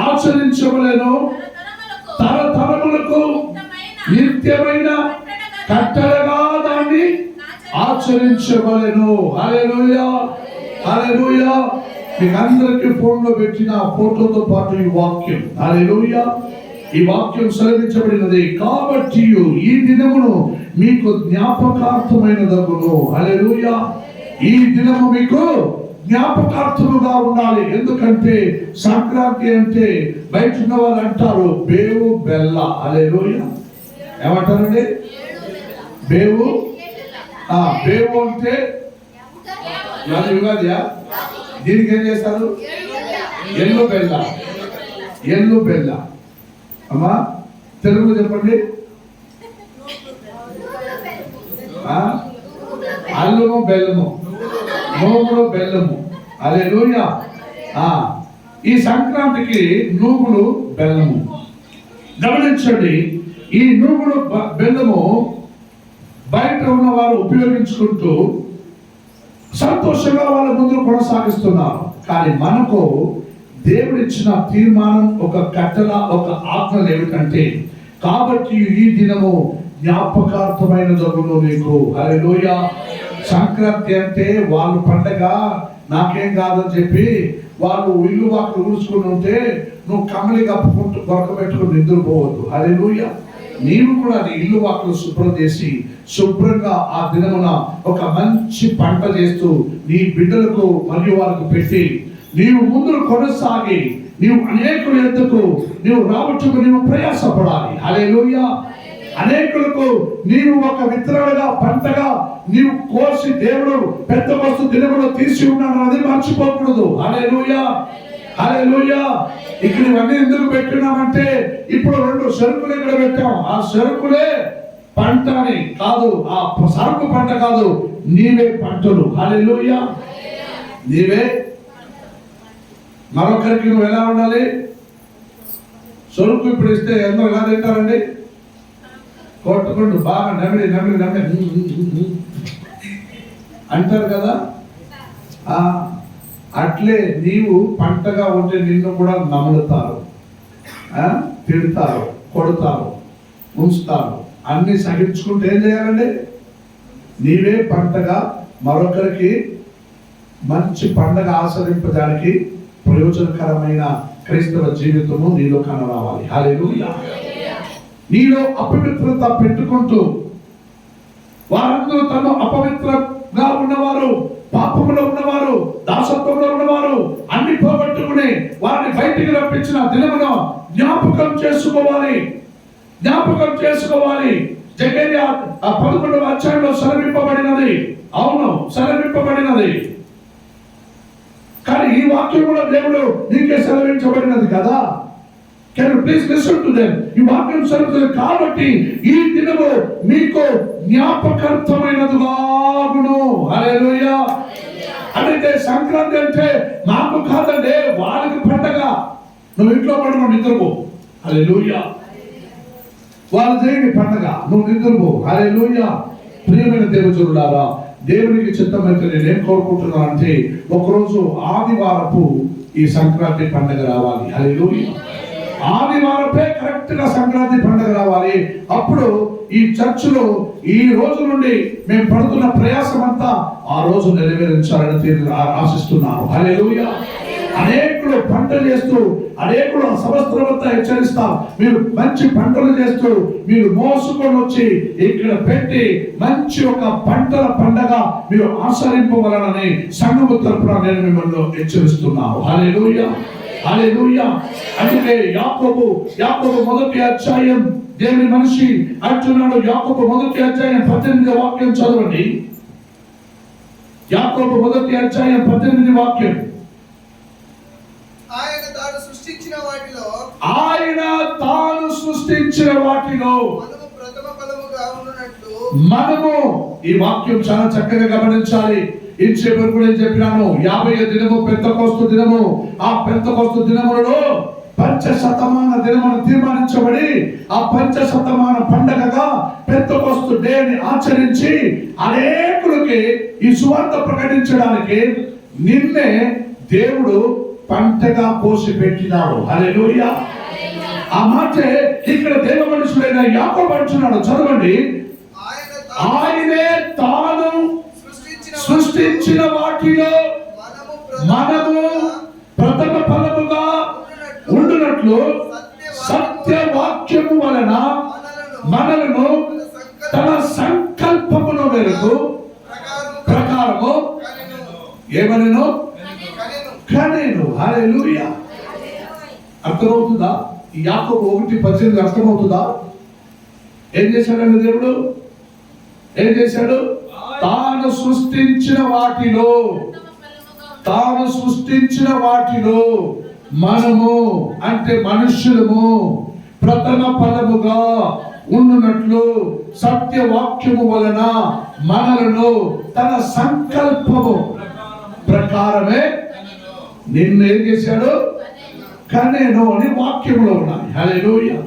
S1: ఆచరించవలెను. తరతరములకు నిత్యమైన కట్టడగా దాన్ని ఆచరించవలెను. హల్లెలూయా. హల్లెలూయా. మీకు అందరికీ ఫోన్లో పెట్టిన ఫోటోతో పాటు ఈ వాక్యం. హల్లెలూయా. ఈ వాక్యం సెలవించబడినది. కాబట్టి ఈ దినమును మీకు జ్ఞాపకార్థమైనదగును. హల్లెలూయా. ఈ దినము మీకు జ్ఞాపకార్థముగా ఉండాలి. ఎందుకంటే సంక్రాంతి అంటే బయట ఉన్న వాళ్ళు అంటారు బేవు బెల్ల. హల్లెలూయా. ఏమంటారండి? బేవు బేవు అంటే ఉగాదియా? దీనికి ఏం చేస్తారు? ఎల్లు బెల్ల. అమ్మా తెలుగు చెప్పండి. అల్లము బెల్లము, నూగులు బెల్లము. హల్లెలూయా. ఈ సంక్రాంతికి నూగులు బెల్లము. గమనించండి, ఈ నూగులు బెల్లము బయట ఉన్న వారు ఉపయోగించుకుంటూ సంతోషంగా వాళ్ళ ముందు కొనసాగిస్తున్నారు. కానీ మనకు దేవుడిచ్చిన తీర్మానం, ఒక కట్టల, ఒక ఆజ్ఞలు ఏమిటంటే, కాబట్టి ఈ దినము జ్ఞాపకార్థమైనదగును నీకు. హల్లెలూయా. సంక్రాంతి అంటే వాళ్ళు పండగ, నాకేం కాదని చెప్పి వాళ్ళు ఇల్లు వాకులు ఊడ్చుకుని ఉంటే నువ్వు కమ్మలి కప్పుకుంటూ గొరక పెట్టుకుని నిద్రపోవద్దు. హల్లెలూయా. నీవు కూడా నీ ఇల్లు వాకులు శుభ్రం చేసి శుభ్రంగా ఆ దినమున ఒక మంచి పంట చేస్తూ నీ బిడ్డలకు మరియు వాళ్ళకు పెట్టి నీవు ముందు కొనసాగి నీవు అనేకుల ఎద్దుకు నీవు రాబట్టుకు నీవు ప్రయాసపడాలి. హల్లెలూయా. అనేకులకు నీవు ఒక విత్తనాలుగా, పంటగా నీవు కోసి దేవుడు పెద్ద వస్తు దినములో తీసి ఉన్నాడు, అది మర్చిపోకూడదు. హల్లెలూయా. హల్లెలూయా. ఇక్కడ ఇవన్నీ ఎందుకు పెట్టినామంటే, ఇప్పుడు 2 సరుకులు ఇక్కడ పెట్టాం. ఆ సరుకులే పంట అని కాదు, ఆ సరుకు పంట కాదు, నీవే పంటలు. హల్లెలూయా. నీవే. మరొకరికి నువ్వు ఎలా ఉండాలి? సరుకు ఇప్పుడు ఇస్తే ఎంతో ఎలా తింటారండి? కొట్టుకుంటూ బాగా నమిడి నమిడి నమిడి అంటారు కదా. అట్లే నీవు పంటగా ఉంటే నిన్ను కూడా నమ్ముతారు, తిడతారు, కొడతారు, ఉంచుతారు. అన్ని సహించుకుంటే ఏం చేయాలండి? నీవే పంటగా మరొకరికి మంచి పండగ ఆచరింపడానికి ప్రయోజనకరమైన క్రైస్తవ జీవితము నీలో కనరావాలి. హల్లెలూయా. నీలో అపవిత్రత పెట్టుకుంటూ వారందరూ తమ అపవిత్రంగా ఉన్నవారు, పాపములో ఉన్నవారు, దాసత్వంలో ఉన్నవారు అన్ని పోగొట్టుకుని వారిని బయటికి రప్పించిన దినమున జ్ఞాపకం చేసుకోవాలి. జ్ఞాపకం చేసుకోవాలి. జకర్యా 11వ అధ్యాయంలో సెలవింపబడినది. అవును, సెలవింపబడినది. కానీ ఈ వాక్యం కూడా దేవుడు నీకే సెలవించబడినది కదా. Can you please listen to them? ఈ వాక్యం సెలవుతుంది కాబట్టి ఈ దినము మీకు జ్ఞాపకార్థమైనదిగాను. హల్లెలూయా. అంటే సంక్రాంతి అంటే నాకు కాదండి, వాళ్ళకి పండగ. నువ్వు ఇంట్లో పడుకుని నిద్రపో. హల్లెలూయా. వాళ్ళ దేవుని పండగ, నువ్వు నిద్రపో. హల్లెలూయా. ప్రియమైన దేవుడులారా, దేవునికి చిత్తమైతే నేనేం కోరుకుంటున్నాను అంటే, ఒకరోజు ఆదివారపు ఈ సంక్రాంతి పండగ రావాలి. హల్లెలూయా. ఆదివారపే కరెక్ట్ గా సంక్రాంతి పండుగ రావాలి. అప్పుడు ఈ చర్చిలో ఈ రోజు నుండి మేము పడుతున్న ప్రయాసం అంతా ఆ రోజు నెరవేరించాలని ఆశిస్తున్నాను. హల్లెలూయా. అనేకులు పంటలు చేస్తూ, అనేకులు సంవత్సరమంతా హెచ్చరిస్తారు, మీరు మంచి పంటలు చేస్తూ మీరు మోసుకొని వచ్చి ఇక్కడ పెట్టి మంచి ఒక పంటల పండగ మీరు ఆచరింపవలనని సంఘము తరపున నేను మిమ్మల్ని హెచ్చరిస్తున్నాను. హల్లెలూయా. హల్లెలూయా. అందుకే యాకోబు 1వ అధ్యాయం దేవుని మనిషి అంటున్నాడు. యాకోబు 1వ అధ్యాయం 18వ వాక్యం చదవండి. యాకోబు 1వ అధ్యాయం 18వ వాక్యం.
S2: ఆయన తాను సృష్టించిన వాటిలో మనము ప్రథమ ఫలముగా ఉండునట్లు.
S1: మనము, ఈ వాక్యం చాలా చక్కగా గమనించాలి. ఇంతసేపు కూడా చెప్పినాను, 50వ దినము పెంతెకోస్తు దినము. ఆ పెంతెకోస్తు దినములలో పంచశతమాన దినమును తీర్మానించబడి ఆ పంచశతమాన పండగగా పెంతెకోస్తు డేని ఆచరించి అనేకులకి ఈ సువార్త ప్రకటించడానికి నిన్నే దేవుడు పంటగా పోసి పెట్టినాడు. హల్లెలూయా. ఆ మాట ఇక్కడ దేవ మనుషులైన యాకోబు అంటున్నాడు. చదవండి. ఆయనే తాను సృష్టించిన వాటిలో మనము ప్రథమ ఫలముగా ఉండునట్లు సత్యవాక్యము వలన మనలను తన సంకల్పముల మేరకు ప్రకారము ఏమనెను? కనెను. హల్లెలూయా. అర్థమవుతుందా? ఈ యాకోబు 1:18 అర్థమవుతుందా? ఏం చేశాడండి దేవుడు? ఏం చేశాడు? తాను సృష్టించిన వాటిలో మనము అంటే మనుష్యులము ప్రథమ ఫలముగా ఉండునట్లు సత్యవాక్యము వలన మనలను తన సంకల్పము ప్రకారమే నిన్ను ఏం చేశాడు? కనేను అని వాక్యములో ఉన్నాయి. హల్లెలూయా.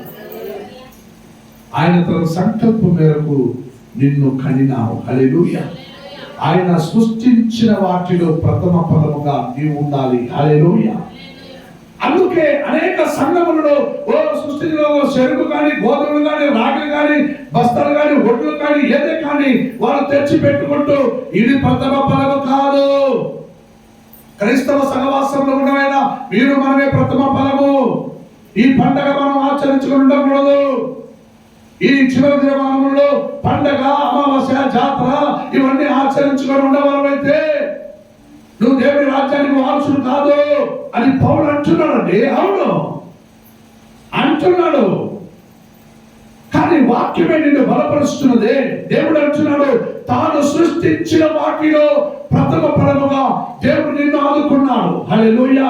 S1: ఆయన తన సంకల్పం మేరకు నిన్ను కనినావు. హల్లెలూయా. ఆయన సృష్టించిన వాటిలో ప్రథమ ఫలముగా నీవు ఉండాలి. హల్లెలూయా. అందుకే అనేక సంఘములలో సృష్టిలో చెరుకు కానీ, గోధుమలు కానీ, రాగులు కానీ, బస్తాలు కానీ, ఒడ్లు కానీ, ఏదే కానీ వాళ్ళు తెచ్చి పెట్టుకుంటూ ఇది ప్రథమ ఫలము కాదు. క్రైస్తవ సహవాసంలో ఉండవైనా మీరు మనమే ప్రథమ ఫలము. ఈ పండగ మనం ఆచరించుకుని ఉండకూడదు. ఈ చివరి దినమానంలో పండగ, అమావాస్య, జాతర ఇవన్నీ ఆచరించుకొని ఉండవాలైతే నువ్వు దేవుని రాజ్యానికి వారసుడు కాదు అని పౌలు అంటున్నాడండి. అవును అంటున్నాడు, కానీ వాక్యమే నిన్ను బలపరుస్తున్నదే. దేవుడు అంటున్నాడు, తాను సృష్టించిన వాటిలో ప్రథమ ఫలముగా దేవుడు నిన్ను ఆదుకున్నాడు. హల్లెలూయా.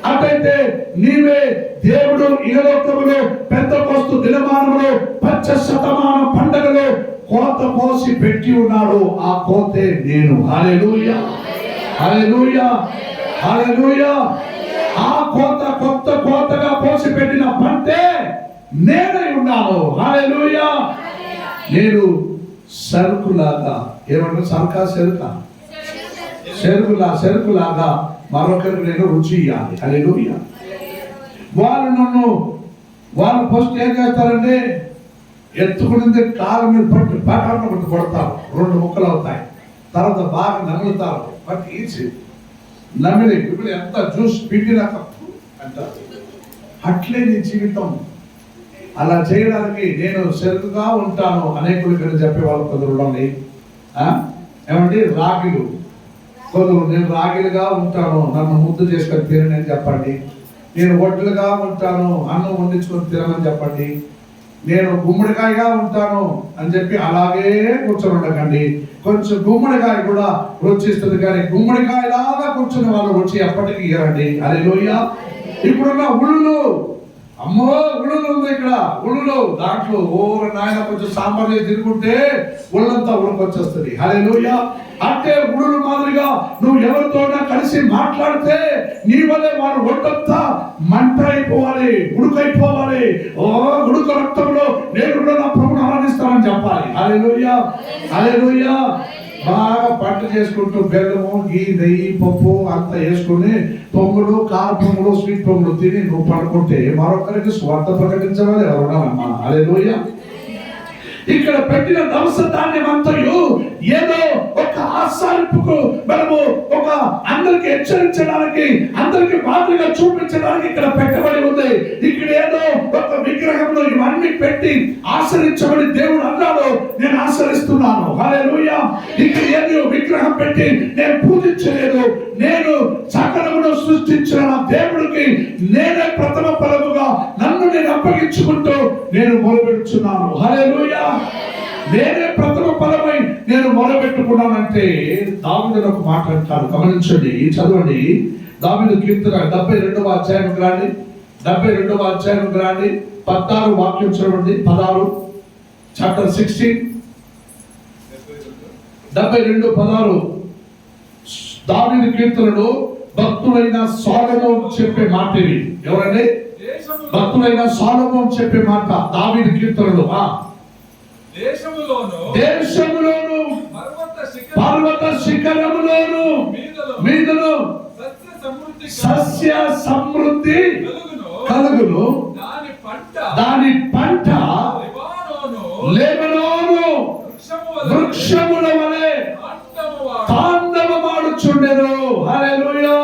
S1: అటైతే నీవే దేవుడు ఇహలోకములో పెద్దకొస్తు దినమానములో పచ్చ శతమాన పండగలో కోత కోసి పెట్టి ఉన్నాడు. ఆ కోతే నేను. హల్లెలూయా, హల్లెలూయా, హల్లెలూయా. ఆ కోత కొత్త కోతగా కోసి పెట్టిన పంటే నేనై ఉన్నాను. హల్లెలూయా. నేను సరుకులాగా, ఏమంటారు సరుకా చెరుక, చెరుకులాగా మరొకరికి నేను రుచి ఇవ్వాలి. హల్లెలూయా. వాళ్ళు ఫస్ట్ ఏం చేస్తారంటే ఎత్తుకునింది కాలు మీద పట్టి పట్టాలను పట్టి కొడతారు, 2 ముక్కలు అవుతాయి. తర్వాత బాగా నమ్ముతారు, బట్ ఈజీ నమ్మిలి ఇప్పుడు ఎంత జ్యూస్ పిండినాక అంటారు. అట్లే నీ జీవితం. అలా చేయడానికి నేను చెరుకుగా ఉంటాను అనేకులు ఇక్కడ చెప్పే వాళ్ళు కొందరు ఉండండి. ఏమండి రాగిలు కొందరు, నేను రాగిలుగా ఉంటాను, నన్ను ముద్దు చేసుకొని తినని చెప్పండి. నేను వడ్లుగా ఉంటాను, అన్నం వండించుకొని తినమని చెప్పండి. నేను గుమ్మడికాయగా ఉంటాను అని చెప్పి అలాగే కూర్చొని ఉండకండి. కొంచెం గుమ్మడికాయ కూడా రుచిస్తుంది, కానీ గుమ్మడికాయలాగా కూర్చున్న వాళ్ళు రుచి ఎప్పటికీ ఇవ్వండి. హల్లెలూయా. ఇప్పుడున్న ఉళ్ళు, అమ్మో ఉళ్ళు ఉంది ఇక్కడ, ఉళ్ళు దాంట్లో నాయన కొంచెం సాంబార్ చేసి తినుకుంటే ఉళ్ళంతా ఉడకొచ్చేస్తుంది. హల్లెలూయా. అంటే ఉడులు మాదిరిగా నువ్వు ఎవరితోనా కలిసి మాట్లాడితే నీ వల్లే వారు ఒంటంతా మంట అయిపోవాలి, ఉడుకైపోవాలి. ఉడుక రక్తంలో నేను కూడా నా ప్రభువుని ఆరాధిస్తానని చెప్పాలి. హల్లెలూయా, హల్లెలూయా. బాగా పంట చేసుకుంటూ బెల్లము, గీ, నెయ్యి, పప్పు అంతా వేసుకుని పొంగులు, కార పొంగులు, స్వీట్ పొంగులు తిని నువ్వు పడుకుంటే మరొకరికి స్వార్థ ప్రకటించవాలి ఎవరున్నారమ్మా. హల్లెలూయా. ఇక్కడ పెట్టిన దవస ధాన్యం అంతయు ఏదో ఒక ఆశాలింపుకు మనము ఒక అందరికి హెచ్చరించడానికి, అందరికి మాదిరిగా చూపించడానికి ఇక్కడ పెట్టబడి ఉంది. ఇక్కడ ఏదో ఒక విగ్రహంలో ఇవన్నీ పెట్టి ఆచరించబడి దేవుడు అన్నాడు, నేను ఆచరిస్తున్నాను. హల్లెలూయా. ఇక్కడ ఏదో విగ్రహం పెట్టి నేను పూజించలేదు. నేను సకలమును సృష్టించిన దేవుడికి నేనే ప్రథమ ఫలముగా నన్ను నేను అప్పగించుకుంటూ నేను మొదలుపెట్టుచున్నాను. హల్లెలూయా. నేనే ప్రథమ ఫలమై నేను మొదలుపెట్టుకున్నానంటే దావీదు ఒక మాట అంటాడు, గమనించండి, చదవండి. దావీదు కీర్తన 72వ అధ్యాయం రాండి, 72వ అధ్యాయం రాండి, 16 వాక్యం చదవండి. 16 చాప్టర్ 16 72:16 దావీదు కీర్తనలో భక్తులైన సొలొమోను చెప్పే మాట ఇది. ఎవరండి? భక్తులైన సొలొమోను చెప్పే మాట దావీదు కీర్తనలో. దేశములోను పర్వత శిఖరములోను మీదను సస్య సమృద్ధి కలుగును, దాని పంట లెబనోను వృక్షముల వలె తాండవమాడుచుండెను. హల్లెలూయా.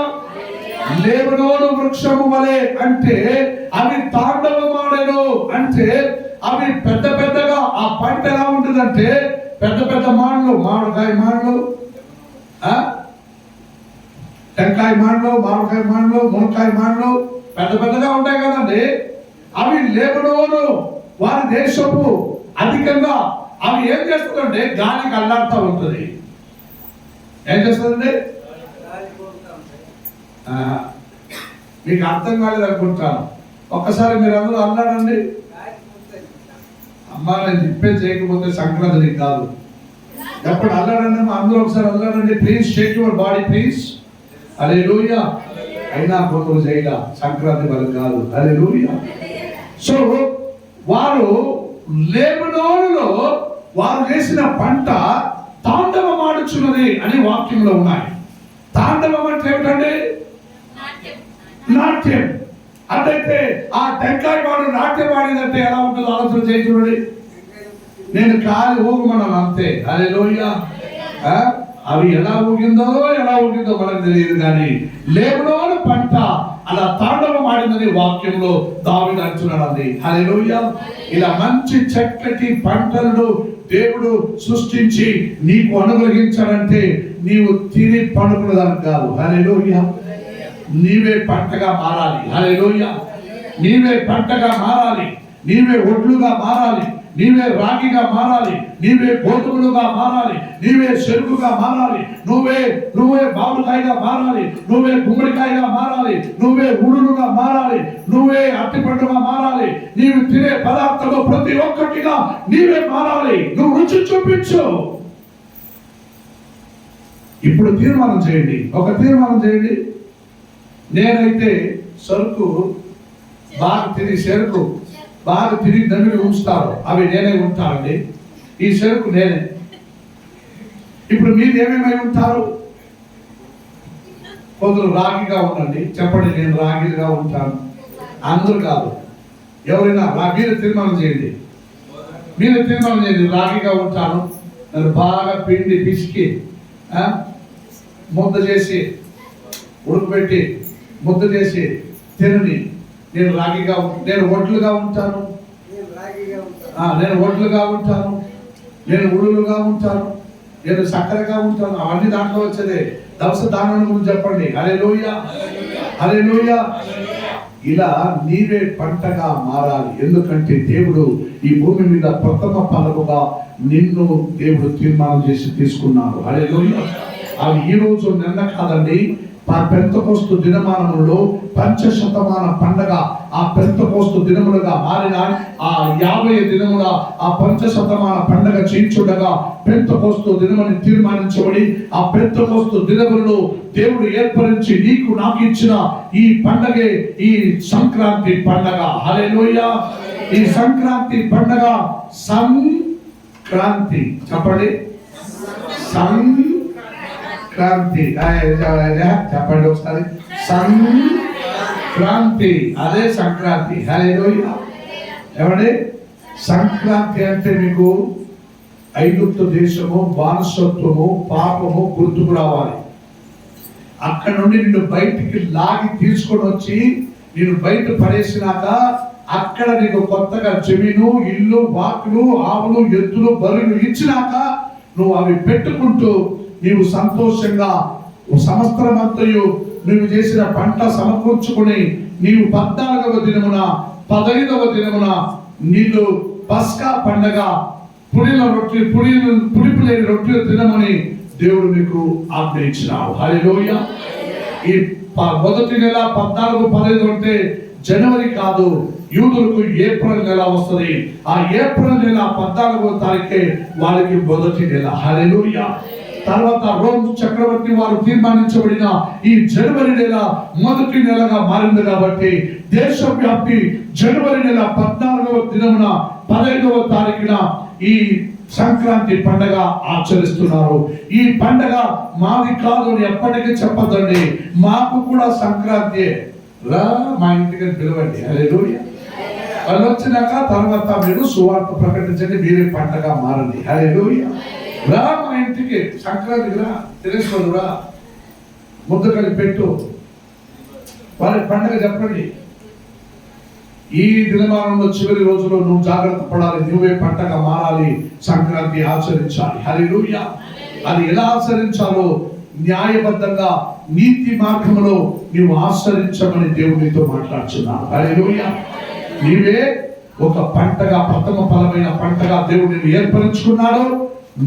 S1: లెబనోను వృక్షము వలె అంటే అవి తాండవమాడెను. అంటే అవి పెద్ద పెద్దగా, ఆ పంట ఎలా ఉంటుందంటే పెద్ద పెద్ద మాటలు, మామిడికాయ మాటలు, టెంకాయ మాటలు, మామిడికాయ మాటలు, మునక్కాయ మాటలు పెద్ద పెద్దగా ఉంటాయి కదండి. అవి లెబనోను వారి దేశపు అధికంగా అవి ఏం చేస్తుందంటే గాలికి అల్లాడుతూ ఉంటుంది. ఏం చేస్తుందండి? మీకు అర్థం కాలేదు అనుకుంటాను. ఒక్కసారి మీరు అందరూ అల్లాడండి. అమ్మా నేను తిప్పేది చేయకపోతే సంక్రాంతి నీకు కాదు. ఎప్పుడు అల్లాడండి అందరూ ఒకసారి అల్లాడండి, please shake your body please. Hallelujah. అయినా కొందరు చేయగా సంక్రాంతి వాళ్ళకి కాదు. హల్లెలూయా. సో వారు లెబనోనులో వారు వేసిన పంట తాండవమాడుచున్నది అని వాక్యంలో ఉన్నాయి. తాండవం అంటే ఏమిటండి? నాట్యం. అదైతే ఆ టెంకాయ వాడు నాట్యం ఆడిందంటే ఎలా ఉంటుందో ఆలోచన చేసి చూడండి. నేను కాలి ఊగమన్నాను అంతే. హల్లెలూయా. అవి ఎలా ఊగిందో మనకు తెలియదు, కానీ లెబనోను పంట అలా తాండవం ఆడిందని వాక్యంలో దావీదు అంటున్నాడు. హల్లెలూయా. ఇలా మంచి చక్కటి పంటలను దేవుడు సృష్టించి నీకు అనుగ్రహించాలంటే నీవు తిని పండుకున్నదానికి కాదు. హల్లెలూయా. నీవే పంటగా మారాలి. హల్లెలూయా. నీవే పంటగా మారాలి. నీవే ఒడ్లుగా మారాలి. నీవే రాగిగా మారాలి. నీవే గోధుమలుగా మారాలి. నీవే చెరుకుగా మారాలి. నువ్వే బావుకాయగా మారాలి. నువ్వే గుమ్మడికాయగా మారాలి. నువ్వే ఉడులుగా మారాలి. నువ్వే అట్టిపండుగా మారాలి. నీవు తినే పదార్థంలో ప్రతి ఒక్కటిగా నీవే మారాలి. నువ్వు రుచి చూపించు. ఇప్పుడు తీర్మానం చేయండి, ఒక తీర్మానం చేయండి. నేనైతే సరుకు బాగా తిరిగి నమిలి ఉంచుతారు, అవి నేనే ఉంటానండి. ఈ చెరుకు నేనే. ఇప్పుడు మీరు ఏమేమై ఉంటారు? కొందరు రాగిగా ఉండండి. చెప్పండి, నేను రాగిగా ఉంటాను. అందరూ కాదు, ఎవరైనా మీరు తీర్మానం చేయండి. రాగిగా ఉంటాను. నన్ను బాగా పిండి పిసికి ముద్ద చేసి ఉడకబెట్టి ముద్ద చేసి తినని నేను నేను ఒడ్లుగా ఉంటాను. నేను ఒడ్లుగా ఉంటాను. నేను ఉడులుగా ఉంటాను. నేను సక్కరగా ఉంటాను. అవన్నీ దాంట్లో వచ్చేదే. దవస దానం గురించి చెప్పండి. హల్లెలూయా. హల్లెలూయా. ఇలా నీవే పంటగా మారాలి. ఎందుకంటే దేవుడు ఈ భూమి మీద ప్రథమ ఫలముగా నిన్ను దేవుడు తీర్మానం చేసి తీసుకున్నాడు. హల్లెలూయా. అవి ఈ రోజు నిన్న కాదండి. పెంతెకోస్తు దినమానములో పంచశతమాన పండగ ఆ పెంతెకోస్తు దినములుగా మారిన ఆ 50 దినముల ఆ పంచశతమాన పండగ చేయించుండగా పెంతెకోస్తు దినమని తీర్మానించబడి ఆ పెంతెకోస్తు దినములను దేవుడు ఏర్పరించి నీకు నాకు ఇచ్చిన ఈ పండగే ఈ సంక్రాంతి పండగ. హల్లెలూయా. ఈ సంక్రాంతి పండగ సంక్రాంతి చెప్పండి. సంక్రాంతి చెప్పండి ఒకసారి. సంక్రాంతి, అదే సంక్రాంతి. హల్లెలూయా. ఏమండి? సంక్రాంతి అంటే మీకు ఐగుప్తు దేశము, బానిసత్వము, పాపము గుర్తుకు రావాలి. అక్కడ నుండి నిన్ను బయటికి లాగి తీసుకొని వచ్చి నిన్ను బయట పడేసినాక అక్కడ నీకు కొత్తగా జమీను, ఇల్లు, వాకులు, ఆవులు, ఎద్దులు, బరువులు ఇచ్చినాక నువ్వు అవి పెట్టుకుంటూ నీవు సంతోషంగా సంవత్సరమంతయు నువ్వు చేసిన పంట సమకూర్చుకుని నీవు 14వ దినమున 15వ దినమున నీళ్ళు పస్కా పండగ పులిపు లేని రొట్టెల దినమని దేవుడు మీకు ఆజ్ఞయించినాడు. హల్లెలూయా. ఈ మొదటి నెల 14, 15 అంటే జనవరి కాదు, యూదులకు ఏప్రిల్ నెల వస్తుంది. ఆ ఏప్రిల్ నెల 14వ తారీఖే వాళ్ళకి మొదటి నెల. హల్లెలూయా. తర్వాత రోమ్ చక్రవర్తి వారు తీర్మానించబడిన ఈ జనవరి నెల మొదటి నెలగా మారింది కాబట్టి దేశవ్యాప్తి జనవరి నెల 14వ దినమున 15వ తారీఖున ఈ సంక్రాంతి పండగ ఆచరిస్తున్నారు. ఈ పండగ మాది కాదు అని ఎప్పటికీ చెప్పదండి. మాకు కూడా సంక్రాంతి రా, మా ఇంటికి పిలవండి. హల్లెలూయా. వాళ్ళు వచ్చినాక తర్వాత మీరు సువార్త ప్రకటించండి, మీరే పంటగా మారండి. హల్లెలూయా. రా మా ఇంటికి, సంక్రాంతికి రా, తెలుసుకోదు రా, ముద్ద కలిపి పెట్టు, వాళ్ళకి పండగ చెప్పండి. ఈ దినమానంలో చివరి రోజులో నువ్వు జాగ్రత్త పడాలి. నువ్వే పంటగా మారాలి, సంక్రాంతి ఆచరించాలి. హల్లెలూయా. అది ఎలా ఆచరించాలో న్యాయబద్ధంగా నీతి మార్గంలో నీవు ఆచరించమని దేవునితో మాట్లాడుచున్నాను. హల్లెలూయా. నీవే ఒక పంటగా, ప్రథమ ఫలమైన పంటగా దేవుడిని ఏర్పరచుకున్నాడు.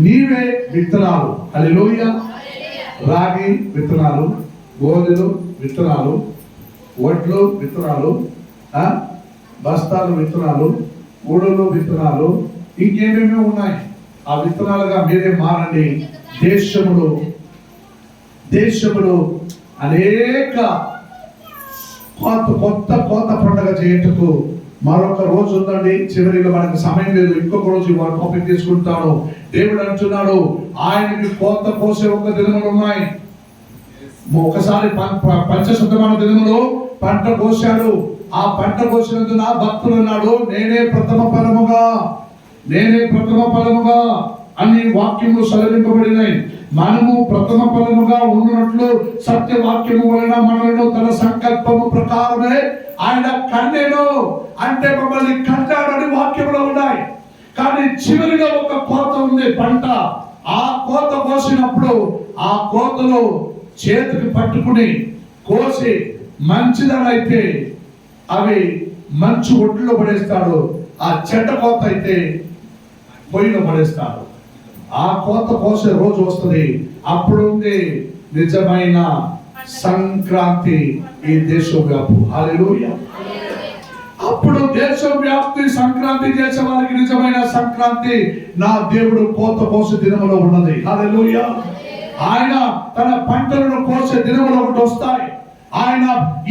S1: నీవే విత్తనాలు. హల్లెలూయా. రాగి విత్తనాలు, గోధులు విత్తనాలు, వడ్లు విత్తనాలు, బస్తాలు విత్తనాలు, ఊడలు విత్తనాలు, ఇంకేమేమో ఉన్నాయి. ఆ విత్తనాలుగా మీరే మారండి. దేశములు అనేక కొత్త పండుగ చేయటకు మరొక రోజు ఉందండి. చివరిలో మనకు సమయం లేదు. ఇంకొక రోజు వాడు టాపిక్ తీసుకుంటాను. దేవుడు అంటున్నాడు ఆయనకి కోత కోసే ఒక దినములు ఉన్నాయి. ఒకసారి పంచశతమాన దినములో పంట కోశాడు. ఆ పంట కోసినందున భక్తులు అన్నాడు నేనే ప్రథమ ఫలముగా అన్ని వాక్యములు సెలవింపబడినాయి. మనము ప్రథమ ఫలముగా ఉన్నట్లు సత్యవాక్యము వలన మనలను తన సంకల్పము ప్రకారమే ఆయన కన్నెను, అంటే మమ్మల్ని కట్టాడని వాక్యములో ఉన్నాయి. కానీ చివరిలో ఒక కోత ఉంది, పంట. ఆ కోత కోసినప్పుడు ఆ కోతలో చేతికి పట్టుకుని కోసి మంచిదనైతే అవి మంచు ఒడ్డులో పడేస్తాడు. ఆ చెడ్డ కోత అయితే పొయ్యిలో పడేస్తాడు. ఆ కోత కోసే రోజు వస్తుంది. అప్పుడు ఉంది నిజమైన సంక్రాంతి ఈ దేశవ్యాప్తి. హల్లెలూయా. అప్పుడు దేశవ్యాప్తి సంక్రాంతి చేసే వారికి నిజమైన సంక్రాంతి నా దేవుడు కోత కోసే దినములో ఉన్నది. హల్లెలూయా. ఆయన తన పంటలను కోసే దినములు ఒకటి వస్తాయి. ఆయన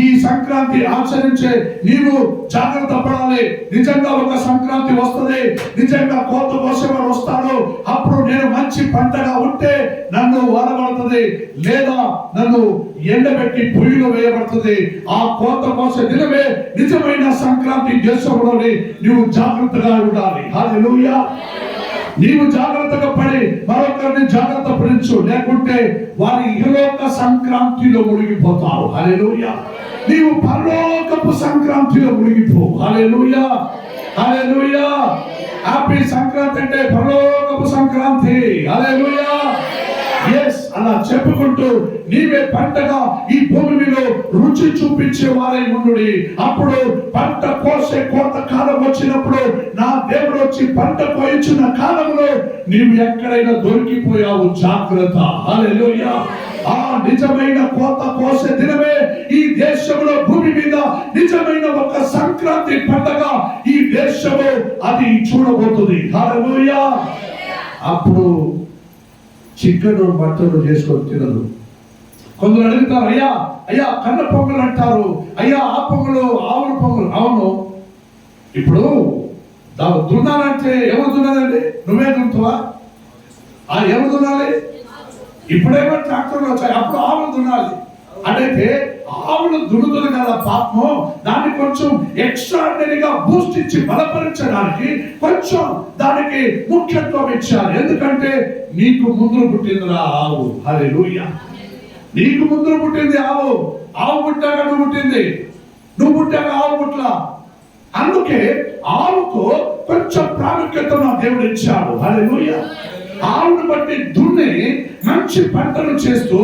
S1: ఈ సంక్రాంతి ఆచరించే నీవు జాగ్రత్త పడాలి. నిజంగా ఒక సంక్రాంతి వస్తుంది, నిజంగా కోత కోసేవాడు వస్తాడు. అప్పుడు నేను మంచి పంటగా ఉంటే నన్ను వాడబడుతుంది, లేదా నన్ను ఎండబెట్టి పొయ్యిలో వేయబడుతుంది. ఆ కోత కోసే దినమే నిజమైన సంక్రాంతి. దేశంలోని నీవు జాగ్రత్తగా ఉండాలి. హల్లెలూయా. నీవు జాగ్రత్తగా పడి మరొకరిని జాగ్రత్త పడించు, లేకుంటే వారి ఇహలోక సంక్రాంతిలో మునిగిపోతారు. హల్లెలూయా. నీవు పరలోకపు సంక్రాంతిలో మునిగిపో. హల్లెలూయా. హల్లెలూయా. హ్యాపీ సంక్రాంతి అంటే పరలోకపు సంక్రాంతి. హల్లెలూయా. yes అలా చెప్పుకుంటూ నీవే పంటగా ఈ భూమి మీద రుచి చూపించే వారై ఉండుడి. అప్పుడు పంట కోసే కోత కాలం వచ్చినప్పుడు నా దేవుడు వచ్చి పంట కోయించిన కాలంలో నీవు ఎక్కడైనా దొరికిపోయావు, జాగ్రత్త. హల్లెలూయా. ఆ నిజమైన కోత కోసే దినమే ఈ దేశంలో భూమి మీద నిజమైన ఒక సంక్రాంతి పండగ ఈ దేశంలో అది చూడబోతుంది. హల్లెలూయా. అప్పుడు చికెన్ మటన్ చేసుకొని తినదు. కొందరు అడుగుతారు అయ్యా కన్న పొంగలు అంటారు, అయ్యా ఆ పొంగలు ఆవుల పొంగలు. అవును, ఇప్పుడు దున్నాలంటే ఎవరు దున్నాలండి? నువ్వే దున్నుతావా? ఎవరు దున్నాలి? ఇప్పుడేమో ట్రాక్టర్లు వచ్చాయి, అప్పుడు ఆవులు దున్నాలి. అంటే ఆవులు దున్నుతుంది కదా పాపం, దాన్ని కొంచెం ఎక్స్ట్రాడినరీగా బూస్ట్ ఇచ్చి బలపరించడానికి కొంచెం దానికి ముఖ్యత్వం ఇచ్చారు. ఎందుకంటే నీకు ముందు పుట్టిందిరా ఆవు. హల్లెలూయా. నీకు ముందు పుట్టింది ఆవు. ఆవు పుట్టాక నువ్వు పుట్టింది, నువ్వు పుట్టాక ఆవు పుట్లా. అందుకే ఆవుకు కొంచెం ప్రాముఖ్యత నా దేవుడు ఇచ్చాడు. హల్లెలూయా. ఆవును బట్టి దున్ని మంచి పంటలు చేస్తూ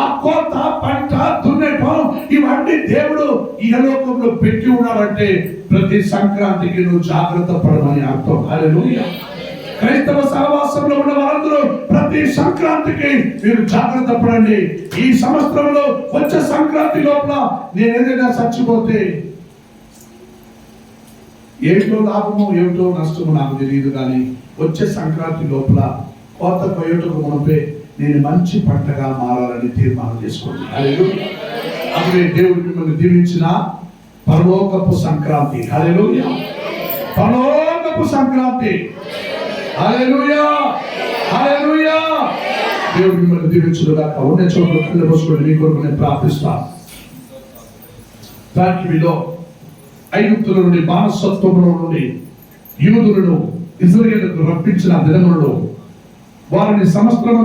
S1: ఆ కోత పంట దున్నేటం ఇవన్నీ దేవుడు ఈ లోకంలో పెట్టి ఉన్నాడంటే ప్రతి సంక్రాంతికి నువ్వు జాగ్రత్త పడమని అర్థం. హల్లెలూయా. క్రైస్తవ సహవాసంలో ఉన్న వారందరూ ప్రతి సంక్రాంతికి మీరు జాగ్రత్త పడండి. ఈ సంవత్సరంలో వచ్చే సంక్రాంతి లోపల నేను ఏదైనా చచ్చిపోతే ఏమిటో లాభమో ఏమిటో నష్టమో నాకు తెలియదు, కానీ వచ్చే సంక్రాంతి లోపల కోత కొయ్యటకు మునిపే నేను మంచి పంటగా మారాలని తీర్మానం చేసుకోండి. హల్లెలూయా. అదే దేవుడు మిమ్మల్ని దీవించిన పరలోకపు సంక్రాంతి. హల్లెలూయా. పరలోకపు సంక్రాంతి. హల్లెలూయా. హల్లెలూయా. దేవుడు మిమ్మల్ని దీవించుగాక. ఉన్న చోట్ల కళ్ళు మూసుకొని మీ కొరకు నేను ప్రార్థిస్తాను. దానిలో ఐగుప్తుల నుండి బానిసత్వంలో నుండి యూదులను ఇశ్రాయేలుకు రప్పించిన దినములలో వారిని సంవత్సరం